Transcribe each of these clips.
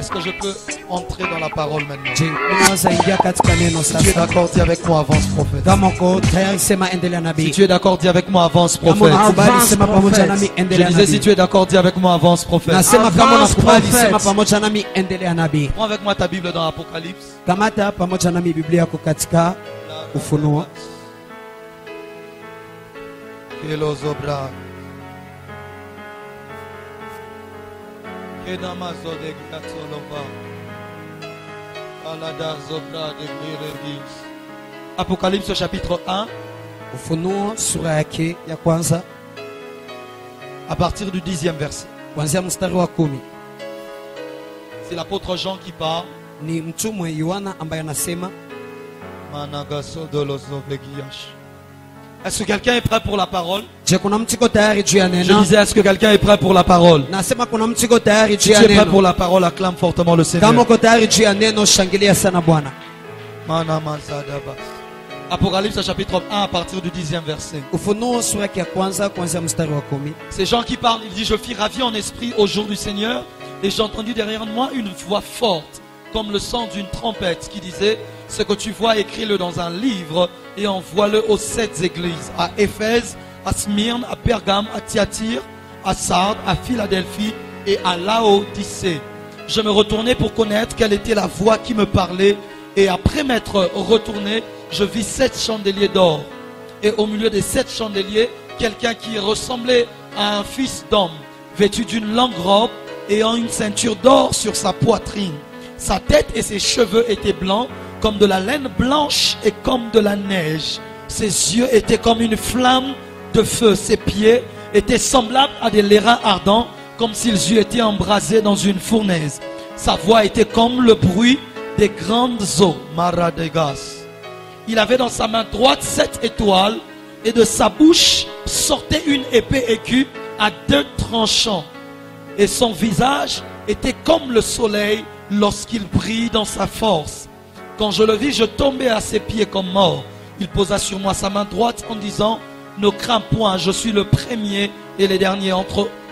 Est-ce que je peux entrer dans la parole maintenant? Je unaweza ingia katika neno Si tu es sasa. d'accord, dis avec moi, avance prophète. Kama uko tayari sema endelea Si nabii. tu es d'accord, dis avec moi, avance Kama prophète. unakubali sema pamoja nami Je endelea disais, si nabii. tu es d'accord, dis avec moi, avance prophète. Nasema kama Avance, unakubali prophète. sema pamoja nami endelea nabii. Prends avec moi ta Bible dans Apocalypse. Kamata pamoja nami Biblia yako katika Ufunuo. Kelo zobra. Kedama zode gatsolova. Alada zobra de mirevis. Apocalypse chapitre 1, Ufunuo sura yake ya kwanza à partir du 10e verset. kuanzia mstari wa 10. C'est l'apôtre Jean qui parle. Ni mtumwe Yohana ambaye anasema, Est-ce que quelqu'un est prêt pour la parole? je kuna mtu iko tayari juu ya Je neno? disais, est-ce que quelqu'un est prêt pour la parole? Nasema kuna mtu iko tayari Si juu tu ya es prêt pour neno. la parole, acclame fortement le Kama Seigneur. uko tayari juu ya neno, shangilia sana Bwana. Apocalypse chapitre 1 à partir du 10e verset. Ufunuo sura yake ya kwanza kuanzia mstari wa 10. C'est Jean qui parle, il dit, je fus ravi en esprit au jour du Seigneur, et j'ai entendu derrière moi une voix forte, comme le son d'une trompette, qui disait, ce que tu vois, écris-le dans un livre, et envoie-le aux 7 églises, à Éphèse, à Smyrne, à Pergame, à Thyatire, à Sardes, à Philadelphie, et à Laodicée. Je me retournai pour connaître quelle était la voix qui me parlait, et après m'être retourné, je vis 7 chandeliers d'or. Et au milieu des 7 chandeliers, quelqu'un qui ressemblait à un fils d'homme, vêtu d'une longue robe, ayant une ceinture d'or sur sa poitrine. Sa tête et ses cheveux étaient blancs, comme de la laine blanche et comme de la neige. Ses yeux étaient comme une flamme de feu. Ses pieds étaient semblables à des lérins ardents, comme s'ils eussent été embrasés dans une fournaise. Sa voix était comme le bruit des grandes eaux. Maradegas. Il avait dans sa main droite 7 étoiles, et de sa bouche sortait une épée aiguë à 2 tranchants. Et son visage était comme le soleil lorsqu'il brille dans sa force. Quand je le vis, je tombais à ses pieds comme mort. Il posa sur moi sa main droite en disant, ne crains point, je suis le premier et le dernier.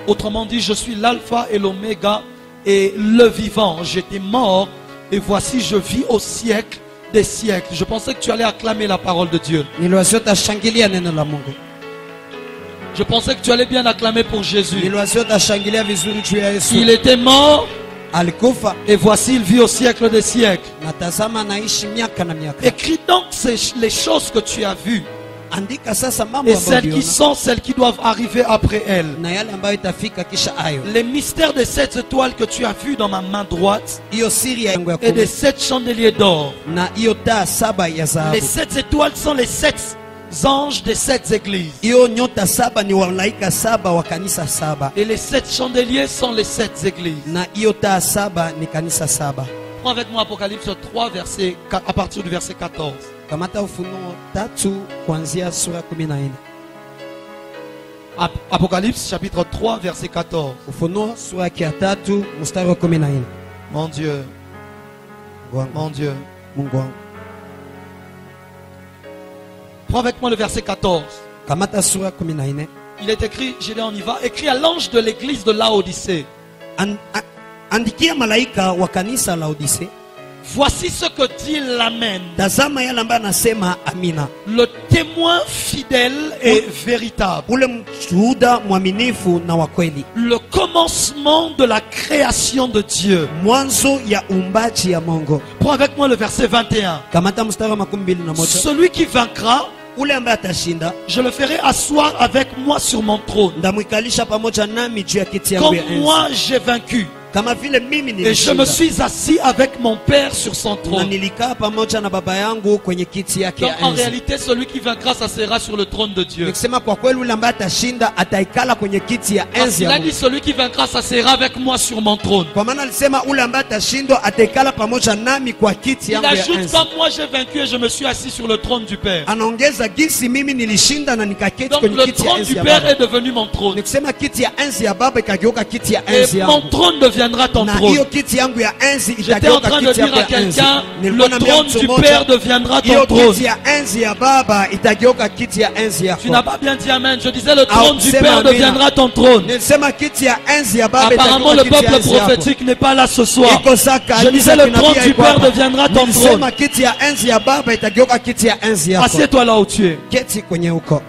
Autrement dit, je suis l'alpha et l'oméga et le vivant. J'étais mort et voici je vis au siècle des siècles. Je pensais que tu allais acclamer la parole de Dieu. Niliwazia utashangilia neno la Mungu. Je pensais que tu allais bien acclamer pour Jésus. Niliwazia utashangilia vizuri juu ya Yesu. Il était mort Alikufa et voici il vit au siècle des siècles. na tazama anaishi miaka na miaka. Écris donc les choses que tu as vues Andika sasa mambo et ambayo celles qui uliona sont celles qui doivent arriver après elles. na yale ambayo itafika kisha hayo. Les mystères des 7 étoiles que tu as vues dans ma main droite Hiyo siri yangu ya et des kumi 7 chandeliers d'or. na hiyo taa 7 ya Les dhahabu. 7 étoiles sont les 7 anges des 7 églises. Hiyo nyota 7 ni malaika 7 wa kanisa 7. Et les 7 chandeliers sont les 7 églises. Na hiyo taa 7 ni kanisa 7. Prends avec moi Apocalypse 3 verset, à partir du verset 14. Kamata Ufunuo 3 kuanzia sura 14. Apocalypse chapitre 3 verset 14. Ufunuo sura ya 3 mstari wa 14. Mon Dieu, mon Dieu. Mungu wangu. Prends avec moi le verset 14. Kamata sura 14. Il est écrit, on y va, écrit à l'ange de l'église de Laodicée. Andikia malaika wa kanisa la Laodicea. Voici ce que dit l'Amen. Tazama yale ambayo anasema amina. Le témoin fidèle et véritable. Ule mshuhuda mwaminifu na wa kweli. Le commencement de la création de Dieu. Mwanzo ya uumbaji ya Mungu. Prends avec moi le verset 21. Kamata mstari wa 21. Celui qui vaincra, ule ambaye atashinda, je le ferai asseoir avec moi sur mon trône. ndamwikalisha pamoja nami juu ya kiti yangu Comme ya enzi. moi j'ai vaincu. Kama vile mimi Et je nilishinda. me suis assis avec mon Père sur son Na trône. nilikaa pamoja na baba yangu kwenye kiti yake Donc ya en enzi. réalité, celui qui vaincra s'assera sur le trône de Dieu. Nikisema kwa kweli ule ambaye atashinda ataikala kwenye kiti ya Parce enzi qu'il ya a dit Mungu. celui qui vaincra s'assera avec moi sur mon trône. Kwa maana alisema ule ambaye atashindwa ataikala pamoja nami kwa kiti Il yangu ya ajoute enzi. comme moi j'ai vaincu et je me suis assis sur le trône du Père. Anaongeza gisi mimi nilishinda na nikaketi Donc kwenye le kiti ya trône enzi du ya Père baba. est devenu mon trône. Nikisema kiti ya enzi ya baba ikageuka kiti ya Et enzi mon yangu. trône devient deviendra ton na trône. hiyo kiti yangu ya enzi J'étais en itageuka train de kiti yangu dire à ya enzi. quelqu'un, Nilikuwa le naambia trône mtu du mmoja, Père deviendra ton hiyo trône. kiti ya enzi ya baba itageuka kiti ya enzi Tu n'as yako. pas bien dit amen. Je disais le trône du sema Père amina. deviendra ton trône. Nilisema kiti ya enzi ya baba Apparemment, le itageuka kiti ya peuple enzi yako. prophétique n'est pas là ce soir. Iko saa kanisa Je disais le kinabii trône du haiko Père hapa. deviendra ton trône. Nilisema kiti ya enzi ya baba itageuka kiti ya enzi yako. Assieds-toi là où tu es. Keti kwenye huko.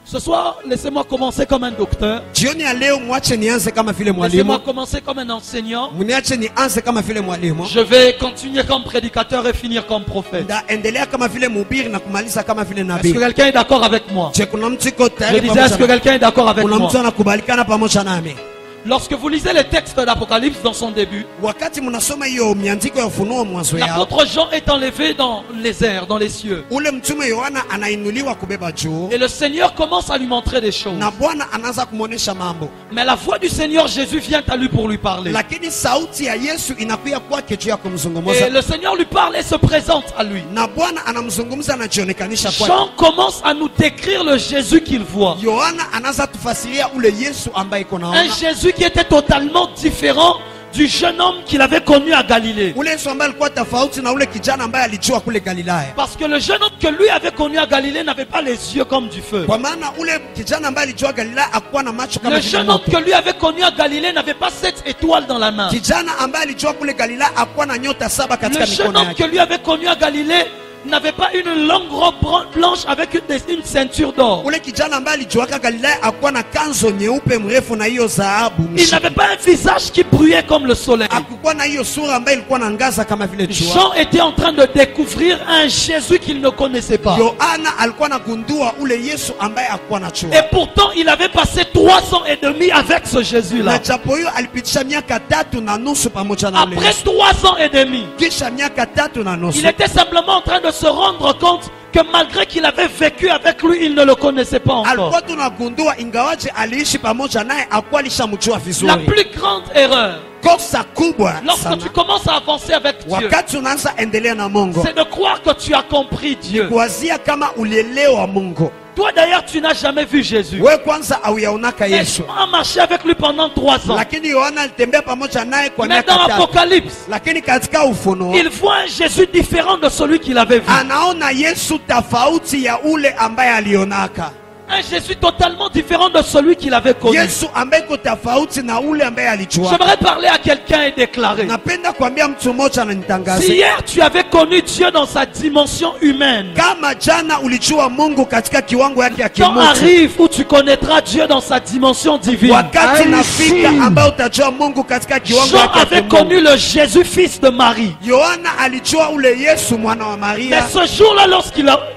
Ce soir, laissez-moi commencer comme un docteur. Jioni ya leo mwache nianze kama vile Laissez-moi mwalimu. commencer comme un enseignant. Mniache nianze kama vile mwalimu. Je vais continuer comme prédicateur et finir comme prophète. Ndaendelea kama vile mhubiri na kumaliza kama vile Est-ce nabii. que quelqu'un est d'accord avec moi? Je kuna mtu iko Je tayari disais, est-ce que pamoja na quelqu'un est d'accord avec kuna moi? mtu anakubalikana pamoja nami. Lorsque vous lisez les textes d'Apocalypse dans son début, Wakati mnasoma hiyo miandiko ya ufunuo mwanzo yao, l'apôtre Jean est enlevé dans les airs, dans les cieux. ule mtume Yohana anainuliwa kubeba juu Et le Seigneur commence à lui montrer des choses. na Bwana anaanza kumuonesha mambo, Mais la voix du Seigneur Jésus vient à lui pour lui parler. lakini sauti ya Yesu inakuja kwake juu ya Et kumzungumza, le Seigneur lui parle et se présente à lui. na Bwana anamzungumza na jionekanisha kwake. Jean commence à nous décrire le Jésus qu'il voit. Yohana anaanza tufasiria ule Yesu ambaye iko Un naona, Jésus qui était totalement différent du jeune homme qu'il avait connu à Galilée. ule Yesu ambaye alikuwa tofauti na ule kijana ambaye alijua kule Galilaya, Parce que le jeune homme que lui avait connu à Galilée n'avait pas les yeux comme du feu. kwa maana ule kijana ambaye alijua Galilaya hakuwa na macho kama Le vile jeune homme moto. que lui avait connu à Galilée n'avait pas 7 étoiles dans la main. Kijana ambaye alijua kule Galilaya hakuwa na nyota 7 katika Le jeune mikono homme que yake. lui avait connu à Galilée n'avait pas une longue robe blanche avec une ceinture d'or. Ule kijana ambaye alijuaka Galilaya hakuwa na kanzo nyeupe mrefu na hiyo dhahabu Il n'avait pas un visage qui brillait comme le soleil. hakukuwa na hiyo sura ambayo ilikuwa na ngaza kama vile jua. Jean était en train de découvrir un Jésus qu'il ne connaissait pas. Yohana alikuwa anagundua ule Yesu ambaye hakuwa na Et jua, pourtant, il avait passé 3 ans et demi avec ce na Jésus-là. japo hiyo alipitisha miaka 3.5 pamoja na ule Après Yesu. 3 ans et demi, Kisha miaka 3.5 il était simplement en train de se rendre compte que malgré qu'il avait vécu avec lui, il ne le connaissait pas encore. alikuwa tunagundua ingawaje aliishi pamoja naye hakuwa alishamjua La vizuri. plus grande erreur, Kosa kubwa lorsque sana tu commences à avancer avec Dieu, wakati unaanza endelea na Mungu, c'est de croire que tu as compris Dieu. kuwazia kama ulielewa Mungu. Toi d'ailleurs, tu n'as jamais vu Jésus. We kwanza auyaonaka Mais Yesu, Jean a marché avec lui pendant 3 ans. lakini Yohana alitembea pamoja naye kwa Mais miaka dans 3. Apocalypse, Lakini katika ufunuo il voit un Jésus différent de celui qu'il avait vu. anaona Yesu tofauti ya ule ambaye alionaka, Un Jésus totalement différent de celui qu'il avait connu. Yesu ambaye iko tofauti na ule ambaye alijua. J'aimerais parler à quelqu'un et déclarer. Napenda kuambia mtu mmoja Si ananitangaza, hier tu avais connu Dieu dans sa dimension humaine, kama jana ulijua Mungu katika kiwango yake ya quand kimungu, arrive où tu connaîtras Dieu dans sa dimension divine. wakati nafika ambao utajua Mungu katika kiwango Jean yake ya avait kimungu. connu le Jésus fils de Marie. Yohana alijua ule Yesu mwana wa Mais Maria, ce jour-là,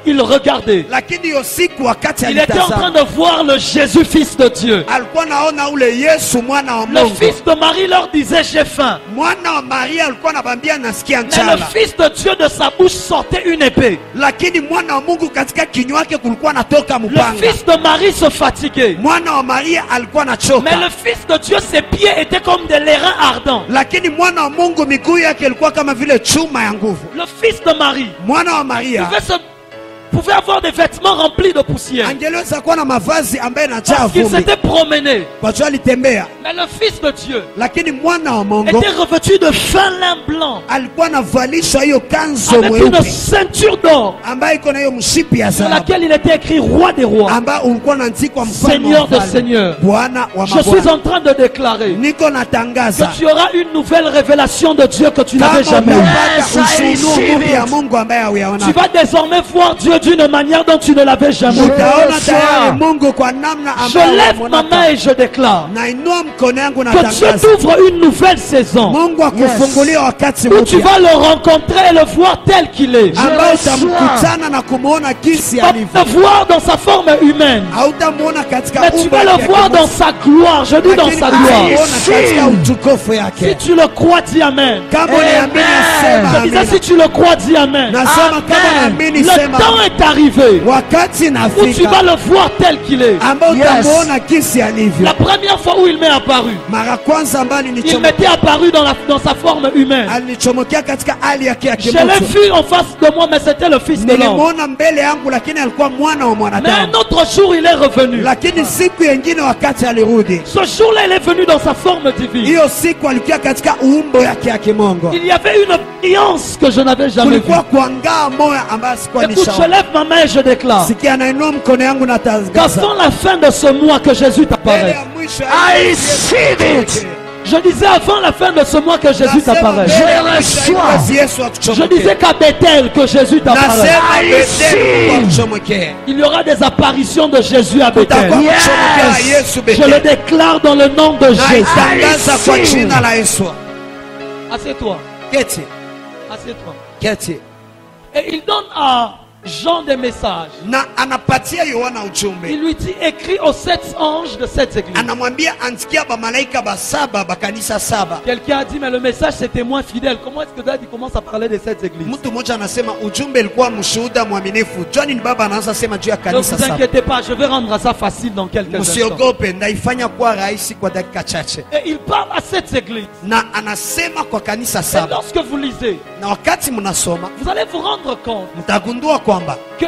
il regardait, lakini hiyo siku wakati il était en train alitazama de voir le Jésus fils de Dieu. alikuwa naona ule Yesu mwana wa Le Mungu. fils de Marie leur disait j'ai faim. Mwana wa Maria alikuwa anabambia nasikia Mais le njala, fils de Dieu de sa bouche sortait une épée. lakini mwana wa Mungu katika kinywa yake kulikuwa natoka Le mpanga. fils de Marie se fatiguait. Mwana wa Maria alikuwa Mais anachoka, le fils de Dieu, ses pieds étaient comme des airains ardents. lakini mwana wa Mungu miguu yake ilikuwa kama vile chuma ya nguvu. Le fils de Marie Mwana wa Maria pouvait avoir des vêtements remplis de poussière. angeweza kuwa na mavazi ambaye inajaa Parce qu'il vumbi s'était promené. kwa sababu alitembea, Mais le fils de Dieu lakini mwana wa Mungu était revêtu de fin lin blanc. alikuwa anavalishwa hiyo kanzo Avec une mweupe ceinture d'or. ambayo iko na hiyo mshipi ya Sur dhahabu laquelle il était écrit roi des rois. ambao ulikuwa unaandikwa mfalme Seigneur wa de wafalme, seigneurs. Bwana wa Je suis mabwana. en train de déclarer Niko natangaza que tu auras une nouvelle révélation de Dieu que tu n'avais kama jamais eue. umepata ufunuo mpya ya Mungu ambaye Tu hauyaona, vas désormais voir Dieu d'une manière dont tu ne l'avais jamais vu. utaona tayari Mungu kwa namna Je ambayo lève ma unamuona. main et je déclare Nainua mkono yangu que Dieu natangaza t'ouvre une nouvelle saison Mungu akufungulia wakati où tu mpya vas le rencontrer et le voir tel qu'il est. ambao utamkutana na kumuona Tu jinsi vas alivyo. le voir dans sa forme humaine, Hautamuona katika mais tu umbo vas lake le voir dans sa gloire. Je dis dans lakini sa gloire. utamuona katika utukufu Si yake. tu le crois, dis Amen. Kama unaamini sema Je disais, amina. si tu le crois, dis Amen. Nasema kama unaamini Le sema temps amina. est est arrivé, wakati où tu vas nafika le voir tel qu'il est. ambao Yes. utamuona kisi alivyo. La première fois où il m'est apparu, Mara kwanza ambayo il m'était apparu dans sa forme humaine. alinichomokea katika hali yake ya Je l'ai kimutu. vu en face de moi, mais c'était le fils de l'homme. Nilimwona mbele yangu, lakini alikuwa mwana wa Mais un mwanadamu. autre jour, il est revenu. Lakini siku yengine wakati alirudi, Ce jour-là, il est venu dans sa forme divine. hiyo siku alikuwa katika uumbo yake ya kimongo. Il y avait une brillance que je n'avais jamais vue. Kulikuwa kuangaa moya ambayo sikuwa Écoute, je nishaona. lève ma main et je déclare Sikia, nainua mkono yangu na tangaza. qu'avant la fin de ce mois que Jésus Mbele t'apparaît. ya mwisho ya I Yesu receive it. Je disais avant la fin de ce mois que Jésus Nasema t'apparaît. mbele ya Je mwisho ya reçois. Yesu Je akuchomokee. disais qu'à Bethel que Jésus t'apparaît. Nasema I Bethel kwa see. kuchomokea. Il y aura des apparitions de Jésus à Bethel. Kutakuwa Yes. kuchomokea Yesu Je le Bethel. déclare dans le nom de Jésus. Naitangaza kwa jina la Yesu. Assieds-toi. Keti, Assieds-toi. keti. Et il donne à Jean des messages. Na anapatia Yohana Il ujumbe. lui dit écrit aux 7 anges de cette église. Anamwambia andikia ba malaika ba saba ba kanisa saba. Quelqu'un a dit mais le message c'était moins fidèle. Comment est-ce que David commence à parler de cette église? Mtu mmoja anasema ujumbe ilikuwa mshuhuda mwaminifu. Johnny baba anaanza sema juu ya Ne kanisa vous saba. inquiétez pas, je vais rendre ça facile dans quelques instants. Msiogope, ndaifanya kuwa rahisi kwa dakika chache. Et il parle à cette église. Na anasema kwa kanisa Et saba. lorsque vous lisez, Na wakati mnasoma vous allez vous rendre compte mtagundua kwamba que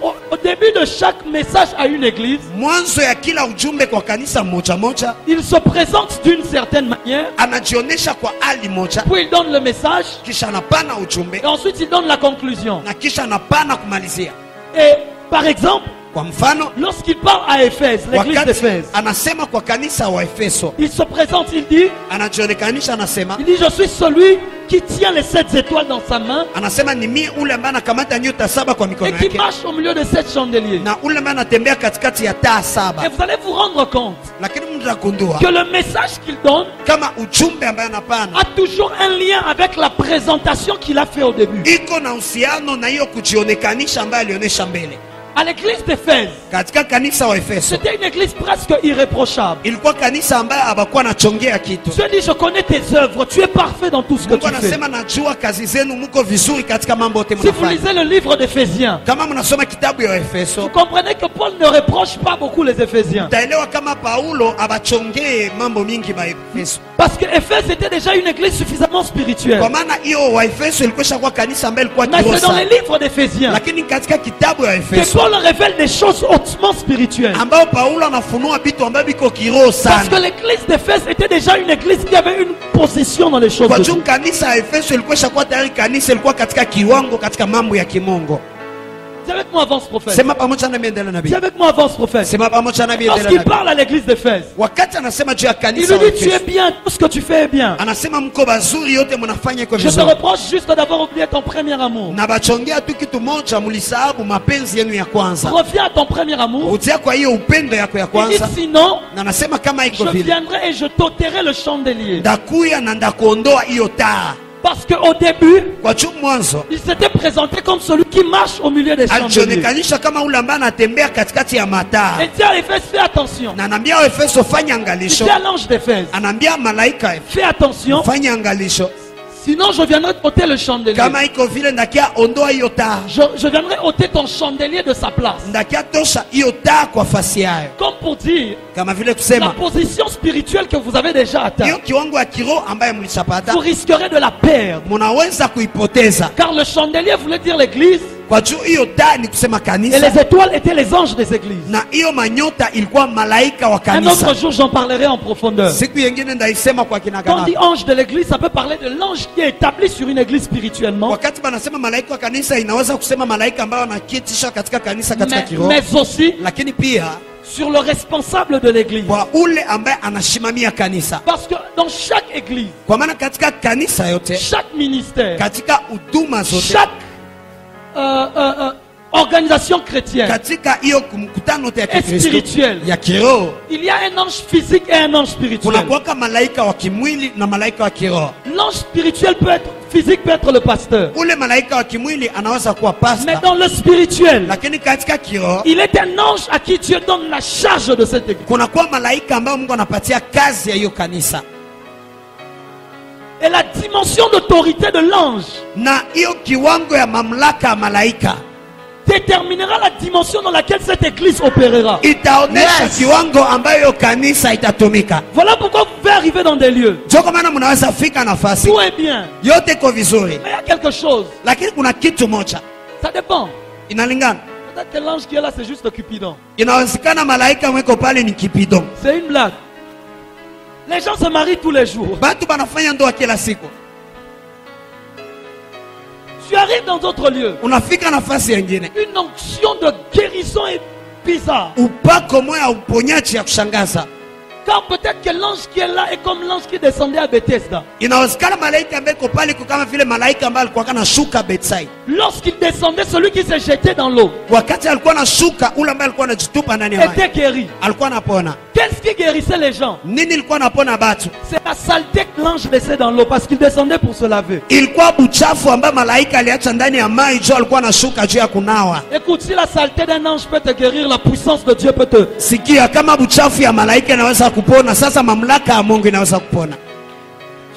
au début de chaque message à une église, mwanzo ya kila ujumbe kwa kanisa moja moja il se présente d'une certaine manière, anajionyesha kwa hali moja, puis il donne le message, kisha anapana ujumbe et ensuite il donne la conclusion. na kisha anapana kumalizia. Et par exemple, Kwa mfano, lorsqu'il parle à Éphèse, l'église wakati d'Éphèse, anasema kwa kanisa wa Efeso, il se présente, il dit, anajionekanisha, anasema je suis celui qui tient les 7 étoiles dans sa main anasema ni mimi ule ambaye anakamata nyota saba kwa mikono et qui yake marche au milieu de 7 chandeliers. na ule ambaye anatembea katikati ya taa Et saba. vous allez vous rendre compte Lakini mtagundua que le message qu'il donne kama ujumbe ambaye anapana a toujours un lien avec la présentation qu'il a fait au début. iko na uhusiano na hiyo kujionekanisha ambaye alionyesha mbele. À l'église d'Éphèse, Katika kanisa wa Efeso c'était une église presque irréprochable. ilikuwa kanisa ambaye habakuwa nachongea kitu. Dieu dit, je connais tes œuvres, tu es parfait dans tout ce que Mungu tu fais. anasema najua kazi zenu, muko vizuri katika mambo yote Si vous mnafanya. lisez le livre d'Éphésiens, Kama mnasoma kitabu ya vous Efeso, comprenez que Paul ne reproche pas beaucoup les Éphésiens. utaelewa kama Paulo abachongee mambo mingi ba Efeso, Parce que Éphèse était déjà une église suffisamment spirituelle. kwa maana hiyo wa Efeso ilikuwa kwa kanisa ambaye ilikuwa Mais kiroho c'est dans les sana. livres d'Éphésiens Lakini katika kitabu ya que Efeso Paul révèle des choses hautement spirituelles. ambao Paulo anafunua vitu ambavyo biko kiroho Parce que sana. l'église d'Éphèse était déjà une église qui avait une position dans les choses Kwa de juu Dieu. kanisa ya Efeso ilikuwa shakuwa tayari kanisa ilikuwa katika kiwango katika mambo ya kimungu. Dis avec moi, avance prophète. Sema pamoja na miendele nabii. Dis avec moi, avance prophète. Sema pamoja na miendele Lorsqu'il nabii. parle à l'église d'Éphèse, Wakati anasema juu ya il kanisa lui wa dit, tu es Efeso, bien, tout ce que tu fais est bien. anasema mko bazuri, yote mnafanya iko Je te vizuri. reproche juste d'avoir oublié ton premier amour. Na bachongea tu kitu moja, mlisahabu mapenzi yenu ya kwanza. Reviens à ton premier amour. Utia kwa hiyo upendo yako ya Il kwanza. dit sinon, Na anasema kama iko je vile, viendrai et je t'ôterai le chandelier. ndakuya na ndakuondoa hiyo taa. Parce qu'au début, Kwa juu mwanzo il s'était présenté comme celui qui marche au milieu des chandeliers. alijionekanisha kama ule ambaye anatembea katikati ya mataa. Et dit à Éphèse, fais attention. Na anaambia wa Efeso fanya Il angalisho. dit à l'ange d'Éphèse, Anaambia malaika fais attention, fanya angalisho. sinon je viendrai ôter le chandelier. Kama iko vile ndakia ondoa hiyo taa. Je viendrai ôter ton chandelier de sa place. Ndakia tosha hiyo taa kwa fasi yayo. Comme pour dire, Kama vile la kusema position spirituelle que vous avez déjà atteinte, hiyo kiwango ya kiroho ambaye mlishapata vous risquerez de la perdre. munaweza kuipoteza. Car le chandelier voulait dire l'église Kwa juu hiyo taa ni kusema et kanisa, les étoiles étaient les anges des églises. na hiyo manyota ilikuwa malaika wa Un autre kanisa. jour, j'en parlerai en profondeur. Siku yengine ndaisema kwa kina Quand on dit Kanaka. ange de l'église, ça peut parler de l'ange qui est établi sur une église spirituellement, Wakati banasema malaika wa kanisa, inaweza kusema malaika ambao wanaketisha katika kanisa katika kiroho, mais aussi lakini pia sur le responsable de l'église. kwa ule ambaye anashimamia kanisa, Parce que dans chaque église, kwa maana katika kanisa yote, chaque ministère, katika huduma zote, chaque organisation chrétienne, katika hiyo mkutano yote ya est Kikristo spirituelle. ya kiroho, Il y a un ange physique et un ange spirituel. kunakuwaka malaika wa kimwili na malaika wa kiroho. L'ange spirituel peut être physique, peut être le pasteur. Ule malaika wa kimwili anaweza kuwa Mais pasta, dans le spirituel, lakini katika kiroho il est un ange à qui Dieu donne la charge de cette église. kunakuwa malaika ambayo Mungu anapatia kazi ya hiyo kanisa, Et la dimension d'autorité de l'ange, na hiyo kiwango ya mamlaka ya malaika déterminera la dimension dans laquelle cette église opérera. itaonesha Yes. kiwango ambayo kanisa itatumika. Voilà pourquoi vous pouvez arriver dans des lieux. Ndio kwa maana mnaweza fika nafasi Tout est bien. yote iko vizuri, Mais il y a quelque chose. lakini kuna kitu moja Ça dépend. inalingana. Peut-être que l'ange qui est là, c'est juste le Cupidon. Inawezekana malaika mweko pale ni Kipidon. C'est une blague. Les gens se marient tous les jours. Batu banafanya ndoa kila siku. Tu arrives dans d'autres lieux. Unafika nafasi nyingine, Une onction de guérison est bizarre. upako moya ya uponyaji ya kushangaza. Car peut-être que l'ange qui est là est comme l'ange qui descendait à Bethesda. Inawezekana malaika ambaye iko pale iko kama vile malaika ambaye alikuwa anashuka Bethsaida. Lorsqu'il descendait, celui qui s'est jeté dans l'eau Wakati alikuwa anashuka, ule ambaye alikuwa anajitupa ndani ya maji était guéri. alikuwa anapona. Qu'est-ce qui guérissait les gens? Nini ilikuwa anapona batu? C'est la saleté que l'ange laissait dans l'eau parce qu'il descendait pour se laver. Ilikuwa buchafu ambaye malaika aliacha ndani ya maji, jo alikuwa anashuka juu ya kunawa. Écoute, si la saleté d'un ange peut te guérir, la puissance de Dieu peut te... Sikia, kama buchafu ya malaika inaweza kupona, sasa mamlaka ya Mungu inaweza kupona.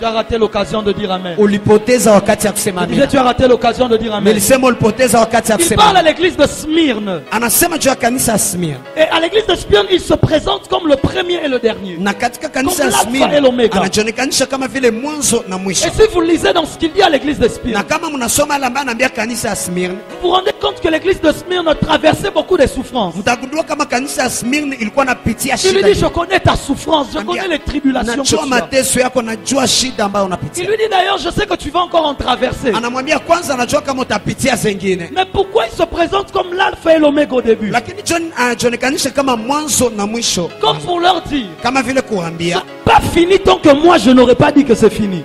Tu as raté l'occasion de dire Amen. Ulipoteza wakati ya kusema Je disais, amina. tu as raté l'occasion de dire Amen. Nilisema ulipoteza wakati ya Il kusema parle à amina. l'église de Smyrne. Anasema juu ya kanisa ya Smyrna. Et à l'église de Smyrne, il se présente comme le premier et le dernier. Na katika kanisa ya Comme l'alpha et Smyrna l'omega. anajionekanisha kama vile mwanzo na Et mwisho. si vous lisez dans ce qu'il dit à l'église de Na Smyrne, kama mnasoma yale ambayo anaambia kanisa ya Smyrna, vous vous rendez compte que l'église de Smyrne traversait beaucoup de souffrances. mtagundua kama kanisa ya Smyrna ilikuwa napitia Il lui shida dit, je nyingi. connais ta souffrance, je Ambia, connais les tribulations que najua tu as. mateso yako, najua shida ambayo Il unapitia. lui dit d'ailleurs, je sais que tu vas encore en traverser. Anamwambia kwanza, najua kama utapitia zingine, Mais pourquoi il se présente comme l'alpha et l'oméga au début? lakini John anajionekanisha kama mwanzo na mwisho, Comme pour leur dire, kama vile c'est kuambia pas fini tant que moi je n'aurais pas dit que c'est fini.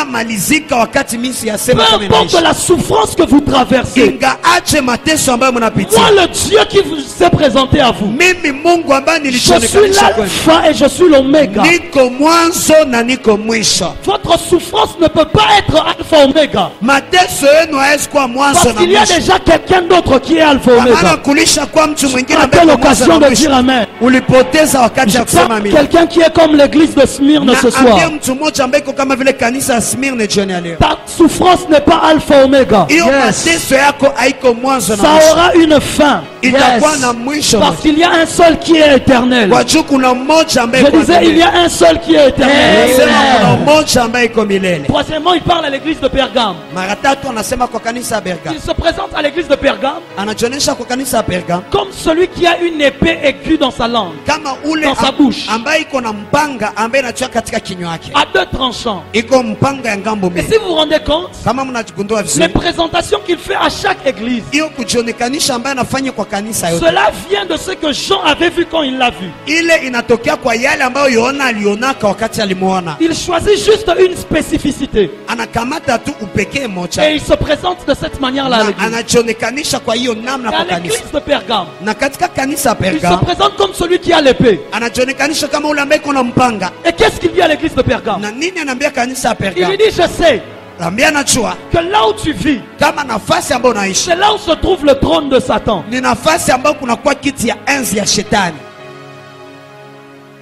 haitamalizika wakati mimi siyasema Peu kama importe inaisha. la souffrance que vous traversez, Inga ache mateso ambayo mnapitia, moi le Dieu qui vous s'est présenté à vous, mimi Mungu ambaye je suis nilichonekanisha kwenu, l'alpha et je suis l'oméga. niko mwanzo na niko mwisho. Votre souffrance ne peut pas être alpha oméga. Mateso yenu hawezi kuwa mwanzo Parce na qu'il y a mwisho, déjà quelqu'un d'autre qui est alpha kwa maana oméga. kulisha kwa mtu mwingine À ambaye quelle ni mwanzo occasion na de dire mwisho. Amen. Ulipoteza wakati ya kusema Pas amina. quelqu'un qui est comme l'église de Smyrne ce Na soir. ambie mtu mmoja ambaye iko kama vile kanisa ya Smyrna jioni ya leo, Ta souffrance n'est pas alpha oméga. hiyo Yes. mateso yako haiko mwanzo na Ça mwisho, aura une fin. itakuwa Yes. na mwisho. Parce qu'il y a un seul qui est éternel. Kwa juu kuna mmoja ambaye Je iko disais, il y milele. a un seul qui est éternel. Nasema kuna mmoja ambaye iko milele. Troisièmement, il parle à l'église de Pergame. Mara tatu anasema kwa kanisa ya Perga, Il se présente à l'église de Pergame anajionyesha kwa kanisa ya Perga comme celui qui a une épée aiguë dans sa langue, kama ule Dans sa bouche. ambaye iko na mpanga ambaye inatoka katika kinywa yake, à deux tranchants. iko mpanga ya ngambo Et mbili. si vous vous rendez compte, Kama mnajigundua les vizuri, présentations qu'il fait à chaque église, hiyo kujionekanisha ambaye anafanya kwa kanisa yote, cela vient de ce que Jean avait vu quand il l'a vu. ile inatokea kwa yale ambayo Yohana alionaka wakati alimuona. Il choisit juste une spécificité Anakamata tu upekee et moja il se présente de cette manière-là à na l'église. anajionekanisha kwa hiyo namna Et à kwa kanisa. l'église de Pergame, Na katika kanisa ya il se Perga présente comme celui qui a l'épée. anajionekanisha kama ule ambaye kuna mpanga. Et qu'est-ce qu'il dit à l'église de Pergame? Na nini anaambia kanisa ya Il Perga? lui dit, je sais Anambia najua que là où tu vis, kama nafasi ambayo unaishi c'est là où se trouve le trône de Satan. ni nafasi ambayo kunakuwa kiti ya enzi ya shetani.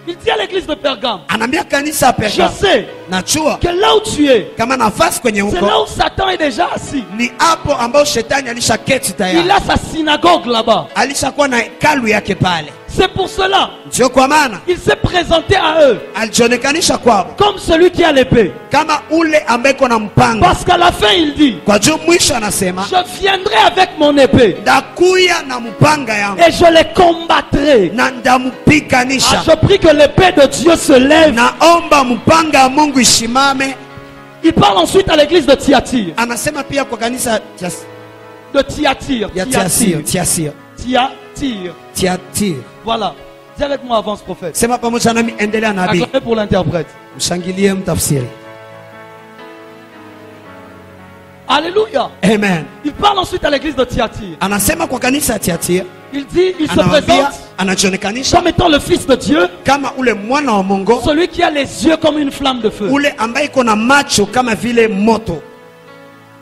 Il dit à l'église de Pergame, Anaambia kanisa ya je Perga, sais najua que là où tu es, kama nafasi kwenye c'est là huko où Satan est déjà assis. ni hapo ambayo shetani alishaketi Il tayari, a sa synagogue là-bas. alishakuwa na hekalu yake pale. C'est pour cela Ndio kwa maana il s'est présenté à eux alijionekanisha kwao comme celui qui a l'épée. kama ule ambaye kuna mpanga. Parce qu'à la fin, il dit, Kwa juu mwisho anasema je viendrai avec mon épée ndakuya na mpanga yangu et je les combattrai. na ndamupiganisha. Je prie que l'épée de Dieu se lève. Naomba mpanga ya Mungu ishimame. Il parle ensuite à l'église de Thyatire. Anasema pia kwa kanisa De Thyatire. ya Tiasir. Thyatire. Voilà. Dis avec moi, avance prophète. Sema pamoja nami, endelea nabii. Acclamez pour l'interprète. Mshangilie mtafsiri. Alléluia. Amen. Il parle ensuite à l'église de Thyatire. Anasema kwa kanisa ya Tiatira, Il dit, il se anawaambia, présente anajionekanisha comme étant le fils de Dieu, kama ule mwana wa Mungu, celui qui a les yeux comme une flamme de feu. ule ambaye iko na macho kama vile moto.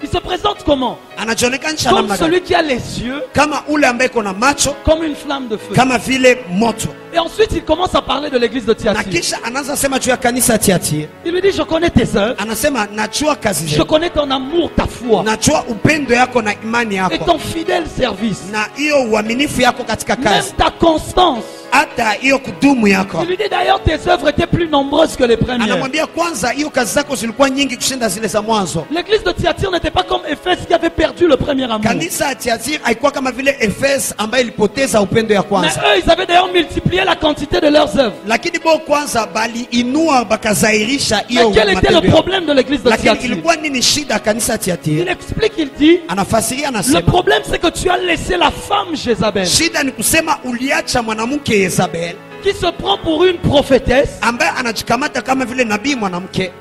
Il se présente comment? Anajionekanisha Comme namna gani? celui qui a les yeux Kama ule ambaye iko na macho comme une flamme de feu. kama vile moto. Et ensuite, il commence à parler de l'église de na Thyatire. kisha anaanza sema juu ya kanisa Tiatira. Il lui dit, je connais tes œuvres, Anasema najua kazi je zako, connais ton amour, ta foi, najua upendo yako na imani et yako ton fidèle service, na hiyo uaminifu yako katika même kazi, ta constance. hata hiyo kudumu yako. Il lui dit d'ailleurs, tes œuvres étaient plus nombreuses que les premières. Anamwambia kwanza, hiyo kazi zako zilikuwa nyingi kushinda zile za mwanzo. L'église de Thyatire n'était pas comme Éphèse qui avait perdu le premier amour. Kanisa ya Tiatira haikuwa kama vile Efes ambayo ilipoteza upendo ya Mais kwanza, eux, ils avaient d'ailleurs multiplié la quantité de leurs œuvres. lakini bo kwanza baliinua bakazairisha hiyo Mais quel était le matendo yao. problème de l'église de Lakini Thyatire? ilikuwa nini shida ya kanisa ya Il Tiatira? explique, il dit, Anafasiria, le anasema problème c'est que tu as laissé la femme Jézabel, shida ni kusema uliacha mwanamke Yezabel qui se prend pour une prophétesse, ambaye anajikamata kama vile nabii mwanamke,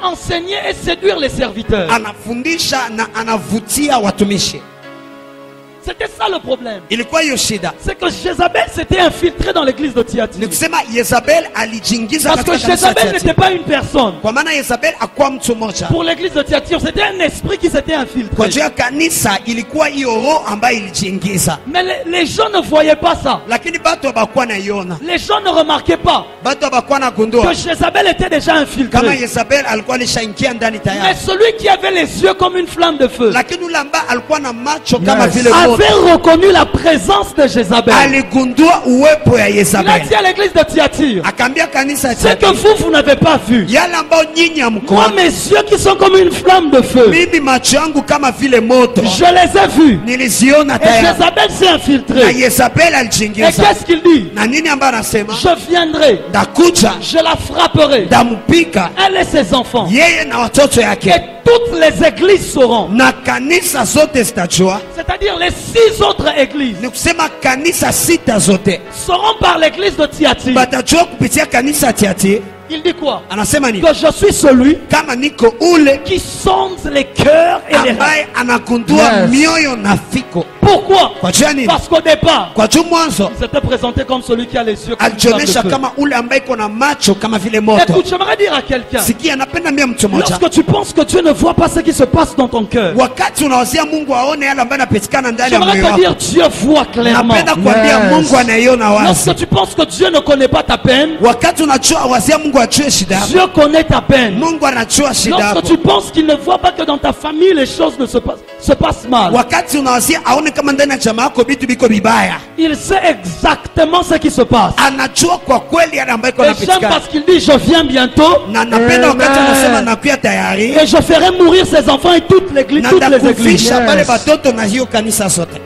enseigner et séduire les serviteurs. anafundisha na anavutia watumishi. C'était ça le problème. Ilikuwa hiyo shida, C'est que Jézabel s'était infiltrée dans l'église de ni Thyatire. kusema Yezabel alijingiza Parce que katika kanisa ya Jézabel n'était Tiatira. pas une personne. Kwa maana Yezabel akuwa mtu mmoja, Pour l'église de Thyatire, c'était un esprit qui s'était kwa infiltré. juu ya kanisa ilikuwa hiyo roho ambayo ilijiingiza, Mais les gens ne voyaient pas ça. lakini batu abakuwa naiona, Les gens ne remarquaient pas batu abakuwa que nagundua Jézabel était déjà kama infiltrée. Yezabel alikuwa alishaingia ndani Mais tayari, celui qui avait les yeux comme une flamme de feu lakini ule ambaye alikuwa na macho kama vile moto avait reconnu la présence de Jézabel. aligundua uwepo ya Il a Yezabel, dit à l'église de Thyatire, akaambia kanisa ya ce que Tiatira, vous n'avez pas vu, yale ambao nyinyi moi hamkuona, mes yeux qui sont comme une flamme de feu, mimi macho yangu kama vile moto je les ai vus. niliziona Et tayari, Jézabel s'est na infiltrée. Yezabel Et alijiingiza. qu'est-ce qu'il dit? Na nini ambayo anasema? Je viendrai, Ndakuja, je la frapperai, ndamupika elle et ses enfants. yeye na watoto Et yake, toutes les églises sauront. na kanisa zote zitajua. C'est-à-dire les 6 autres églises Ni kusema kanisa sita zote sauront par l'église de Thyatire. batajua kupitia kanisa ya Tiatira. Il dit quoi? Anasema nini? Que je suis celui Kama niko ule qui sonde les cœurs et les reins. ambaye anagundua Yes. mioyo na fiko. Pourquoi? Kwa juu ya nini? Parce qu'au départ, Kwa juu mwanzo il s'était présenté comme celui qui a les yeux comme une flamme de alijionyesha feu. kama ule ambaye iko na macho kama vile moto. Écoute, j'aimerais dire à quelqu'un, Sikia, napenda mia mtu mmoja, lorsque tu penses que Dieu ne voit pas ce qui se passe dans ton cœur, wakati unawazia Mungu aone yale ambayo yanapatikana ndani ya j'aimerais moyo te dire, wako, Dieu voit clairement. napenda kuambia Mungu anaiona wazi. Lorsque tu penses que Dieu ne connaît pas ta peine, Wakati unajua wazia Mungu ajue shida yako, Dieu connaît ta peine. Mungu anajua shida Lorsque yako. tu penses qu'il ne voit pas que dans ta famille les choses ne se passent mal, Wakati unawazia aone kama ndani ya jamaa yako vitu biko vibaya, il sait exactement ce qui se passe. anajua kwa kweli yale ambayo iko Et j'aime yanapatikana. parce qu'il dit, je viens bientôt Na napenda wakati anasema nakuya tayari, et je ferai mourir ses enfants et toutes les na églises ndakufisha bale batoto na hiyo kanisa zote.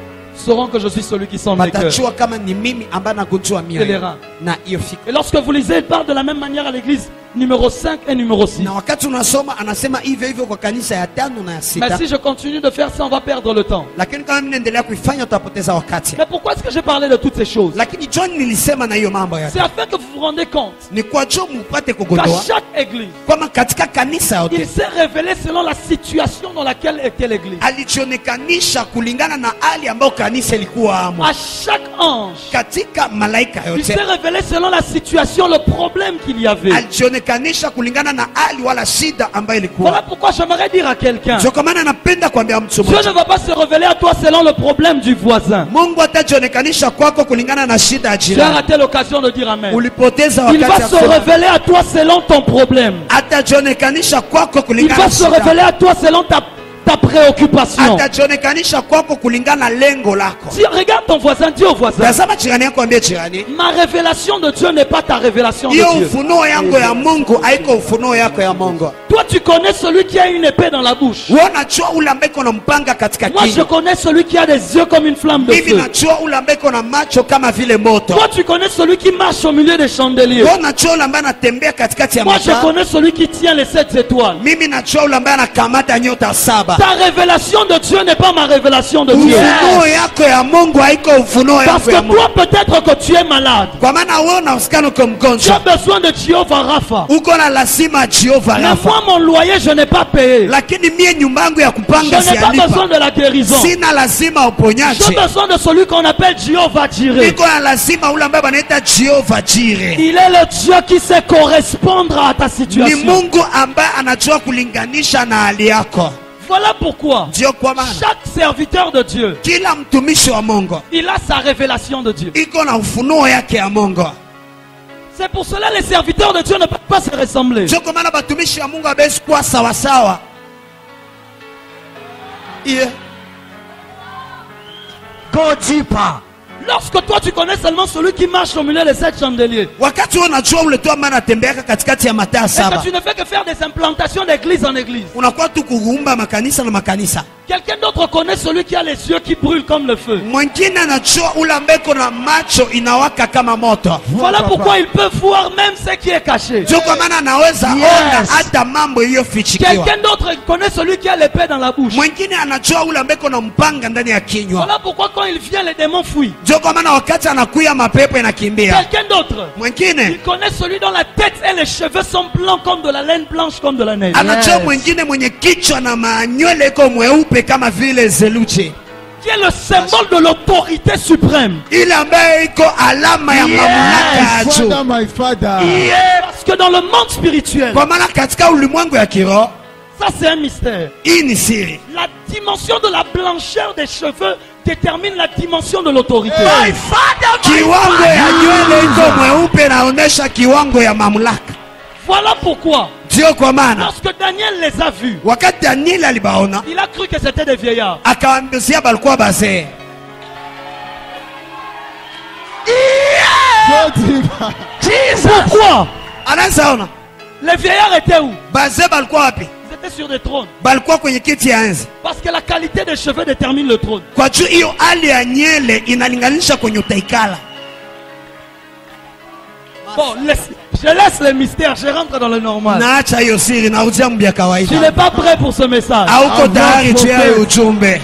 sauront que je suis celui qui sonde les cœurs. Batajua kama ni mimi ambaye nagundua Et les mioyo reins. na hiyo fiko. Et lorsque vous lisez, il parle de la même manière à l'église numéro 5 et numéro 6. Na wakati unasoma anasema hivyo hivyo kwa kanisa ya 5 na ya Mais 6. si je continue de faire ça, on va perdre le temps. Lakini kama mimi naendelea kuifanya utapoteza wakati. Mais pourquoi est-ce que j'ai parlé de toutes ces choses? Lakini John nilisema na hiyo mambo C'est yote afin que vous vous rendez compte ni kwa juu mpate qu'à kugundua chaque église, kwamba katika kanisa il yote s'est révélé selon la situation dans laquelle était l'église. alijionekanisha kulingana na hali ambayo kanisa ilikuwa amo. À chaque ange, Katika malaika il s'est yote révélé selon la situation, le problème qu'il y avait. alijionekanisha kulingana na hali wala shida ambayo Voilà ilikuwa. pourquoi j'aimerais dire à quelqu'un, Ndio kwa maana napenda kuambia mtu Dieu ne mmoja, va pas se révéler à toi selon le problème du voisin. Mungu atajionekanisha kwako kulingana na shida ya Tu as jirani. raté l'occasion de dire Amen. Ulipoteza Il wakati va ya se kusema. révéler à toi selon ton problème. Atajionekanisha kwako Il kulingana va na se shida. révéler à toi selon ta préoccupation. Atajionekanisha kwako kulingana na lengo lako. Si, regarde ton voisin, dis au voisin, Tazama jirani yako, ambie jirani, ma révélation de Dieu n'est pas ta révélation de hiyo Dieu. ufunuo yangu ya Mungu haiko ufunuo yako ya Mungu. Toi, tu connais celui qui a une épée dans la bouche. Wewe unajua ule ambaye kuna mpanga katika Moi, je kinywa. connais celui qui a des yeux comme une flamme de Mimi feu. najua ule ambaye kuna macho kama vile moto. Toi, tu connais celui qui marche au milieu des chandeliers. Wewe unajua ule ambaye anatembea katikati ya Moi, je mataa. connais celui qui tient les 7 étoiles. Mimi najua ule ambaye anakamata nyota 7. Ta révélation de Dieu n'est pas ma révélation de Dieu. Ufunuo yako ya Mungu haiko ufunuo Parce yako que ya Mungu. toi, peut-être que tu es malade. Kwa maana wewe unahusikana uko Tu as mgonjwa. besoin de Jehovah Rapha. Uko na lazima Jehova Mais Rafa. moi, mon loyer, je n'ai pas payé. Lakini mie nyumba yangu ya Je kupanga n'ai pas besoin sialipa. de la guérison. Sina lazima J'ai uponyaji. besoin de celui qu'on appelle Jehovah Jireh. Niko na lazima ule ambaye banaita Jehova Jireh. Il est le Dieu qui sait correspondre à ta Ni situation. Mungu ambaye anajua kulinganisha na hali yako. Voilà pourquoi Ndio kwa maana chaque serviteur de Dieu, kila mtumishi wa Mungu il a sa révélation de Dieu. iko na ufunuo yake ya Mungu. C'est pour cela les serviteurs de Dieu ne peuvent pas se ressembler. Ndio kwa maana batumishi ya Mungu abesi kuwa sawa sawa. Yeah. Go deeper. Lorsque toi tu connais seulement celui qui marche au milieu des 7 chandeliers, Wakati unajua ule tu ambaye anatembea katikati ya mataa et saba, que tu ne fais que faire des implantations d'église en église, unakuwa tu kuumba makanisa na makanisa. quelqu'un d'autre connaît celui qui a les yeux qui brûlent comme le feu. Mwingine anajua ule ambaye kuna macho inawaka kama moto. Voilà pourquoi il peut voir même ce qui est caché. Ndio kwa maana anaweza ona hata mambo iliyofichikiwa. Quelqu'un d'autre connaît celui qui a l'épée dans la bouche. Mwingine anajua ule ambaye kuna mpanga ndani ya kinywa. Voilà pourquoi quand il vient les démons fuient. Ndio kwa maana wakati anakuya mapepo inakimbia. Quelqu'un d'autre, Mwingine il connaît celui dont la tête et les cheveux sont blancs comme de la laine blanche comme de la neige. anajua mwingine mwenye kichwa na manywele iko mweupe kama vile zeluche. Qui est le symbole de l'autorité suprême. Ile ambaye iko alama ya mamlaka ya juu. Father, my father. Parce que dans le monde spirituel, Kwa maana katika ulimwengu ya kiroho ça c'est un mystère. hii ni siri. La dimension de la blancheur des cheveux détermine la dimension de l'autorité. Kiwango ya nywele iko mweupe naonesha kiwango ya mamlaka. Voilà pourquoi, Ndio kwa maana lorsque Daniel les a vus, wakati Daniel alibaona il a cru que c'était des vieillards. akawaambia balikuwa bazee. Go deeper. Pourquoi? Anaanza ona Les vieillards étaient où? bazee balikuwa wapi? Ils étaient sur des trônes. Balikuwa kwenye kiti ya enzi. Parce que la qualité des cheveux détermine le trône. Kwa juu hiyo hali ya nywele inalinganisha kwenye utaikala. Bon, je laisse les mystères, je rentre dans le normal. Naacha hiyo siri narudia mbia Tu n'es kawaida. pas prêt pour ce message. Hauko tayari juu ya hiyo ujumbe.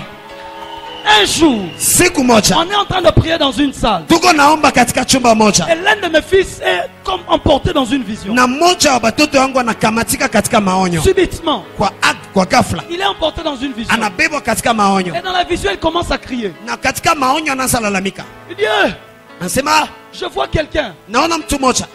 Un jour, Siku moja on est en train de prier dans une salle. tuko naomba katika chumba moja, Et l'un de mes fils est comme emporté dans une vision. na mmoja wa batoto wangu anakamatika katika maonyo Subitement, kwa ghafla, il est emporté dans une vision. anabebwa katika maonyo, Et dans la vision, il commence à crier. na katika maonyo anaanza lalamika, Il dit, eh, anasema je vois quelqu'un, naona mtu moja,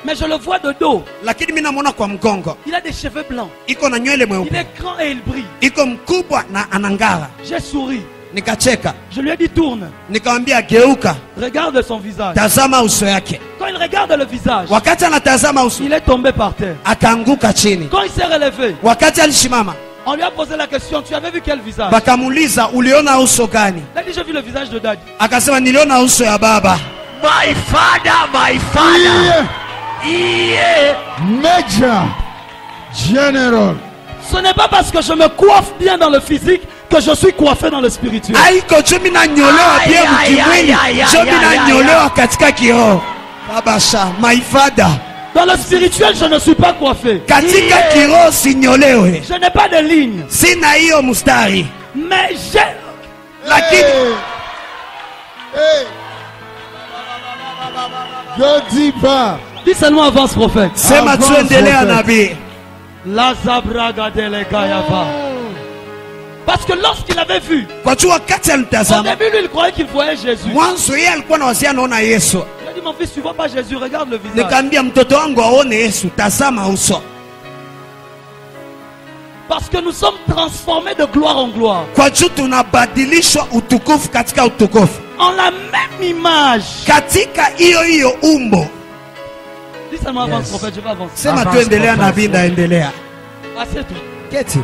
mais je le vois de dos. lakini mimi namuona kwa mgongo, Il a des cheveux blancs. iko na nywele Il mweupe, est grand et il brille. iko mkubwa na anangara. J'ai souri. Nikacheka, Je lui ai dit, tourne. nikamwambia geuka, Regarde son visage. tazama uso yake. Quand il regarde le visage, Wakati anatazama uso, il est tombé par terre. akaanguka chini. Quand il s'est relevé, Wakati alisimama, on lui a posé la question, tu avais vu quel visage? bakamuuliza uliona uso gani? Il a dit, j'ai vu le visage de Daddy. Akasema niliona uso ya baba. My father, my father. Major General. Ce n'est pas parce que je me coiffe bien dans le physique que je suis coiffé dans le spirituel. Haiko juu mimi nanyolewa pia mkimwili, juu mimi nanyolewa katika kiroho. Babasha, my father. Dans le spirituel, je ne suis pas coiffé. Katika kiroho sinyolewe. Je n'ai pas de ligne. Sina hiyo mstari. Mais j'ai... Lakini Hey. Go deeper. Dis seulement avance, prophète. sema Avance, tuendelea prophet. nabii. La zabraga de legayava. Parce que lorsqu'il avait vu, Kwa juu wakati au alitazama, début, lui, il croyait qu'il voyait Jésus. mwanzo yeye alikuwa na wazia anaona Yesu. Il a dit, mon fils, tu vois pas Jésus, regarde le visage. Nikamwambia mtoto wangu aone Yesu, tazama uso. Parce que nous sommes transformés de gloire en gloire. Kwa juu tunabadilishwa utukufu katika utukufu. En la même image. Katika hiyo hiyo umbo. Dis seulement avance, Yes. prophète, je vais avancer. Sema Avance, tuendelea prophet. nabii, ndaendelea. Assieds-toi. Keti.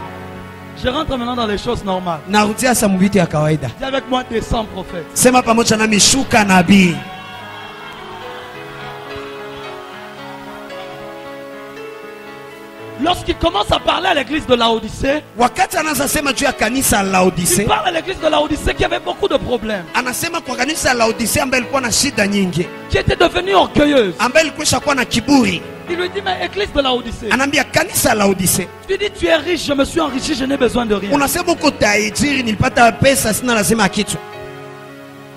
Je rentre maintenant dans les choses normales. Narudia sa mvitu ya kawaida. Dis avec moi, descends, prophète. Sema pamoja nami, shuka nabii. Lorsqu'il commence à parler à l'église de Laodicée, Wakati anaanza sema juu ya kanisa la il Laodicea, parle à l'église de Laodicée qui avait beaucoup de problèmes, anasema kwa kanisa la Laodicea ambaye ilikuwa na shida nyingi, qui était devenue orgueilleuse. ambaye ilikuwa kuwa na kiburi. Il lui dit, mais église de Laodicée, Anaambia kanisa la Laodicea, tu dis, tu es riche, je me suis enrichi, je n'ai besoin de rien. unasema uko tajiri, nilipata pesa, sina lazima ya kitu,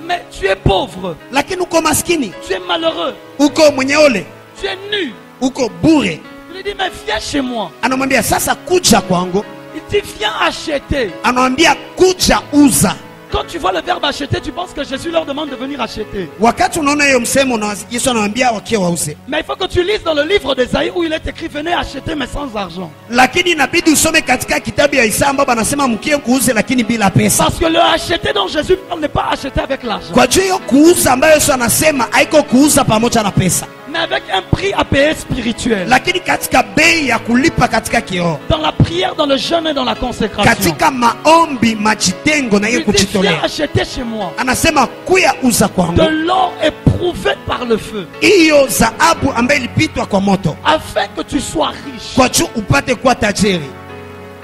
Mais tu es pauvre, lakini uko maskini, tu es malheureux, uko mwenye ole, tu es nu. uko bure. Il lui dit, mais viens chez moi. Anamwambia sasa kuja kwangu, Il dit, viens acheter. anamwambia kuja uza. Quand tu vois le verbe acheter, tu penses que Jésus leur demande de venir acheter. Wakati unaona hiyo msemo na Yesu anamwambia wakie wauze, Mais il faut que tu lises dans le livre d'Ésaïe où il est écrit, venez acheter mais sans argent. lakini inabidi usome katika kitabu ya Isaya ambapo anasema mkie kuuze lakini bila pesa. Parce que le acheter dont Jésus parle n'est pas acheter avec l'argent. Kwa juu hiyo kuuza ambayo Yesu anasema haiko kuuza pamoja na pesa, mais avec un prix à payer spirituel. lakini katika bei ya kulipa katika kiroho, Dans la prière, dans le jeûne et dans la consécration. katika maombi, majitengo na hiyo Il dit, viens kujitolea. acheter chez moi Anasema kuya uza de kwangu l'or éprouvé par le feu, hiyo dhahabu ambayo ilipitwa kwa moto, afin que tu sois riche. kwa juu upate kuwa tajiri.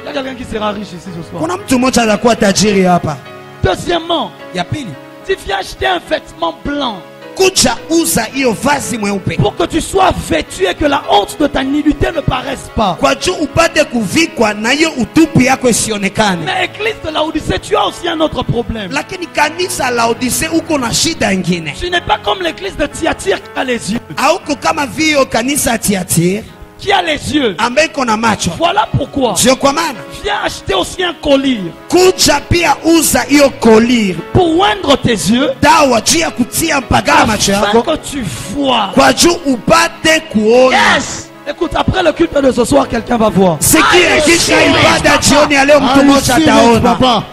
Il y a quelqu'un qui sera riche ici ce soir. Kuna mtu mmoja atakuwa tajiri hapa. Deuxièmement, Ya pili, tu viens acheter un vêtement blanc kuja uza hiyo vazi mweupe, pour que tu sois vêtu et que la honte de ta nudité ne paraisse pas. kwa juu upate kuvikwa na hiyo utupu yako isionekane. Mais église de Laodicée, tu as aussi un autre problème. Lakini kanisa la Laodicea uko na shida ingine, Tu n'es pas comme l'église de Thyatire qui a les yeux. hauko kama vio kanisa ya Tiatira Qui a les yeux. ambaye iko na macho. Voilà pourquoi. Sio kwa maana Viens acheter aussi un collier kuja pia uza hiyo kolir, pour oindre tes yeux, dawa juu ya kutia mpagala macho afin yako, que tu vois. kwa juu upate kuona. Yes. Écoute, après le culte de ce soir, quelqu'un va voir. Sikia, kisha receive it, ibada jioni ya leo mtu I mmoja receive it, ataona, papa.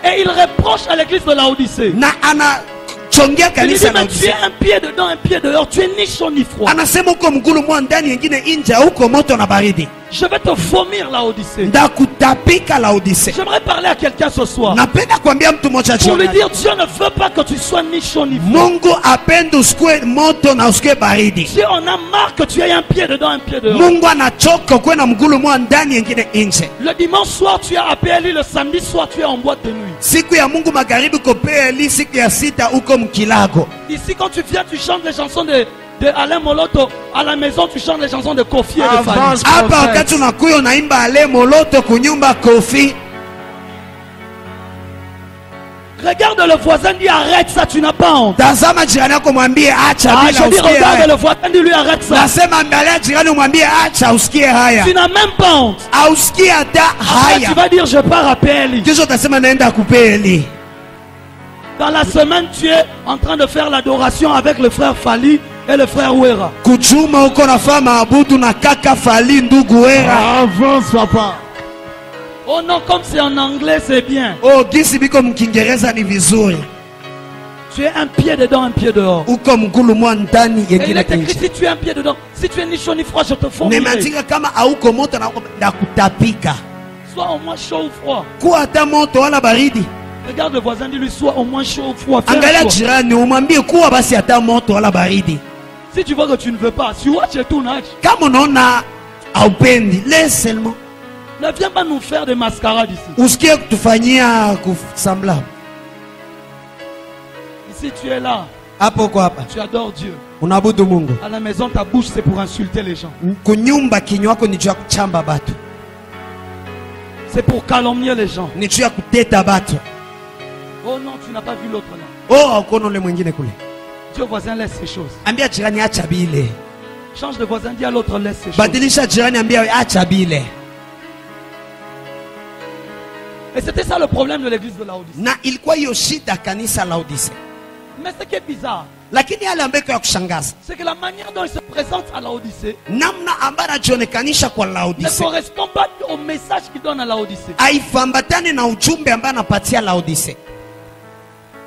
Et il reproche à l'église de Laodicée. na anachongea Il dit, kanisa la mais tu es Laodicea. un pied dedans, un pied dehors. Tu es ni chaud ni froid. Anasema uko mgulu mwa ndani, yengine nje, huko moto na baridi. Je vais te vomir Laodicée. Ndakutapika Laodicea. J'aimerais parler à quelqu'un ce soir. Napenda kuambia mtu mmoja Pour lui jioni, dire, Dieu ne veut pas que tu sois ni chaud ni froid. Mungu apende usikue moto na usikue baridi. Dieu en a marre que tu aies un pied dedans, un pied dehors. Mungu anachoka kuwe na mgulu mwa ndani, yengine nje. Le dimanche soir, tu es à PLI. Le samedi soir, tu es en boîte de nuit. Siku ya Mungu magharibi uko PLI, siku ya sita uko mkilago. Ici, quand tu viens, tu chantes les chansons de Alain Moloto. À la maison, tu chantes les chansons de Kofi et de Fanny. Avance, Hapa wakati prophète. unakuya unaimba ale moloto kunyumba Kofi. Regarde le voisin, dis arrête ça, tu n'as pas honte. Tazama jirani yako mwambie acha Ah, bila je dis usikie regarde haya. le voisin, dis lui arrête ça. Nasema angalia jirani umwambie acha usikie haya. Tu n'as même pas honte. Ausikie hata Après, tu haya. vas dire je pars à PLI. Kesho utasema naenda kupeli. Dans la semaine, tu es en train de faire l'adoration avec le frère Fali et le frère Ouera. Kuchuma uko nafaa maabudu na kaka Fali ndugu wera. Avance, papa. Oh non, comme c'est en anglais, c'est bien. Oh, gisi biko mkingereza ni vizuri. Tu es un pied dedans, un pied dehors. Uko mgulu mwa ndani Et il yengine est écrit, nje. si tu es un pied dedans, si tu es ni chaud ni froid, je te fournirai. Nimeandika kama hauko moto na kutapika. Sois au moins chaud ou froid. Kuwa hata moto wala baridi. Regarde le voisin, dis-lui, sois au moins chaud ou froid. Fais un Angalia choix. jirani umwambie kuwa basi hata moto wala baridi. Si tu vois que tu ne veux pas, si watch et tout, Kama unaona haupendi, laisse seulement. ne viens pas nous faire des mascarades ici. Usikie kutufanyia kusambla. Ici, tu es là, Hapo uko hapa. tu adores Dieu. Unaabudu Mungu. À la maison, ta bouche, c'est pour insulter les gens. Kunyumba kinywa yako ni juu ya kuchamba batu. C'est pour calomnier les gens. Ni juu ya kuteta batu. Oh non, tu n'as pas vu l'autre là. Oh, haukono ule mwingine kule. Dieu voisin, laisse ces choses. Ambia jirani acha bile. Change de voisin, dis à l'autre, laisse ces choses. Badilisha jirani, ambia acha bile. Et c'était ça le problème de l'église de Laodicée. Na ilikuwa hiyo shida kanisa la Laodicea. Mais ce qui est bizarre, Lakini yale ambayo ya kushangaza, c'est que la manière dont il se présente à Laodicée namna ambayo anajionekanisha kwa ne Laodicea correspond pas au message qu'il donne à Laodicée. haifambatane na ujumbe ambaye anapatia Laodicea.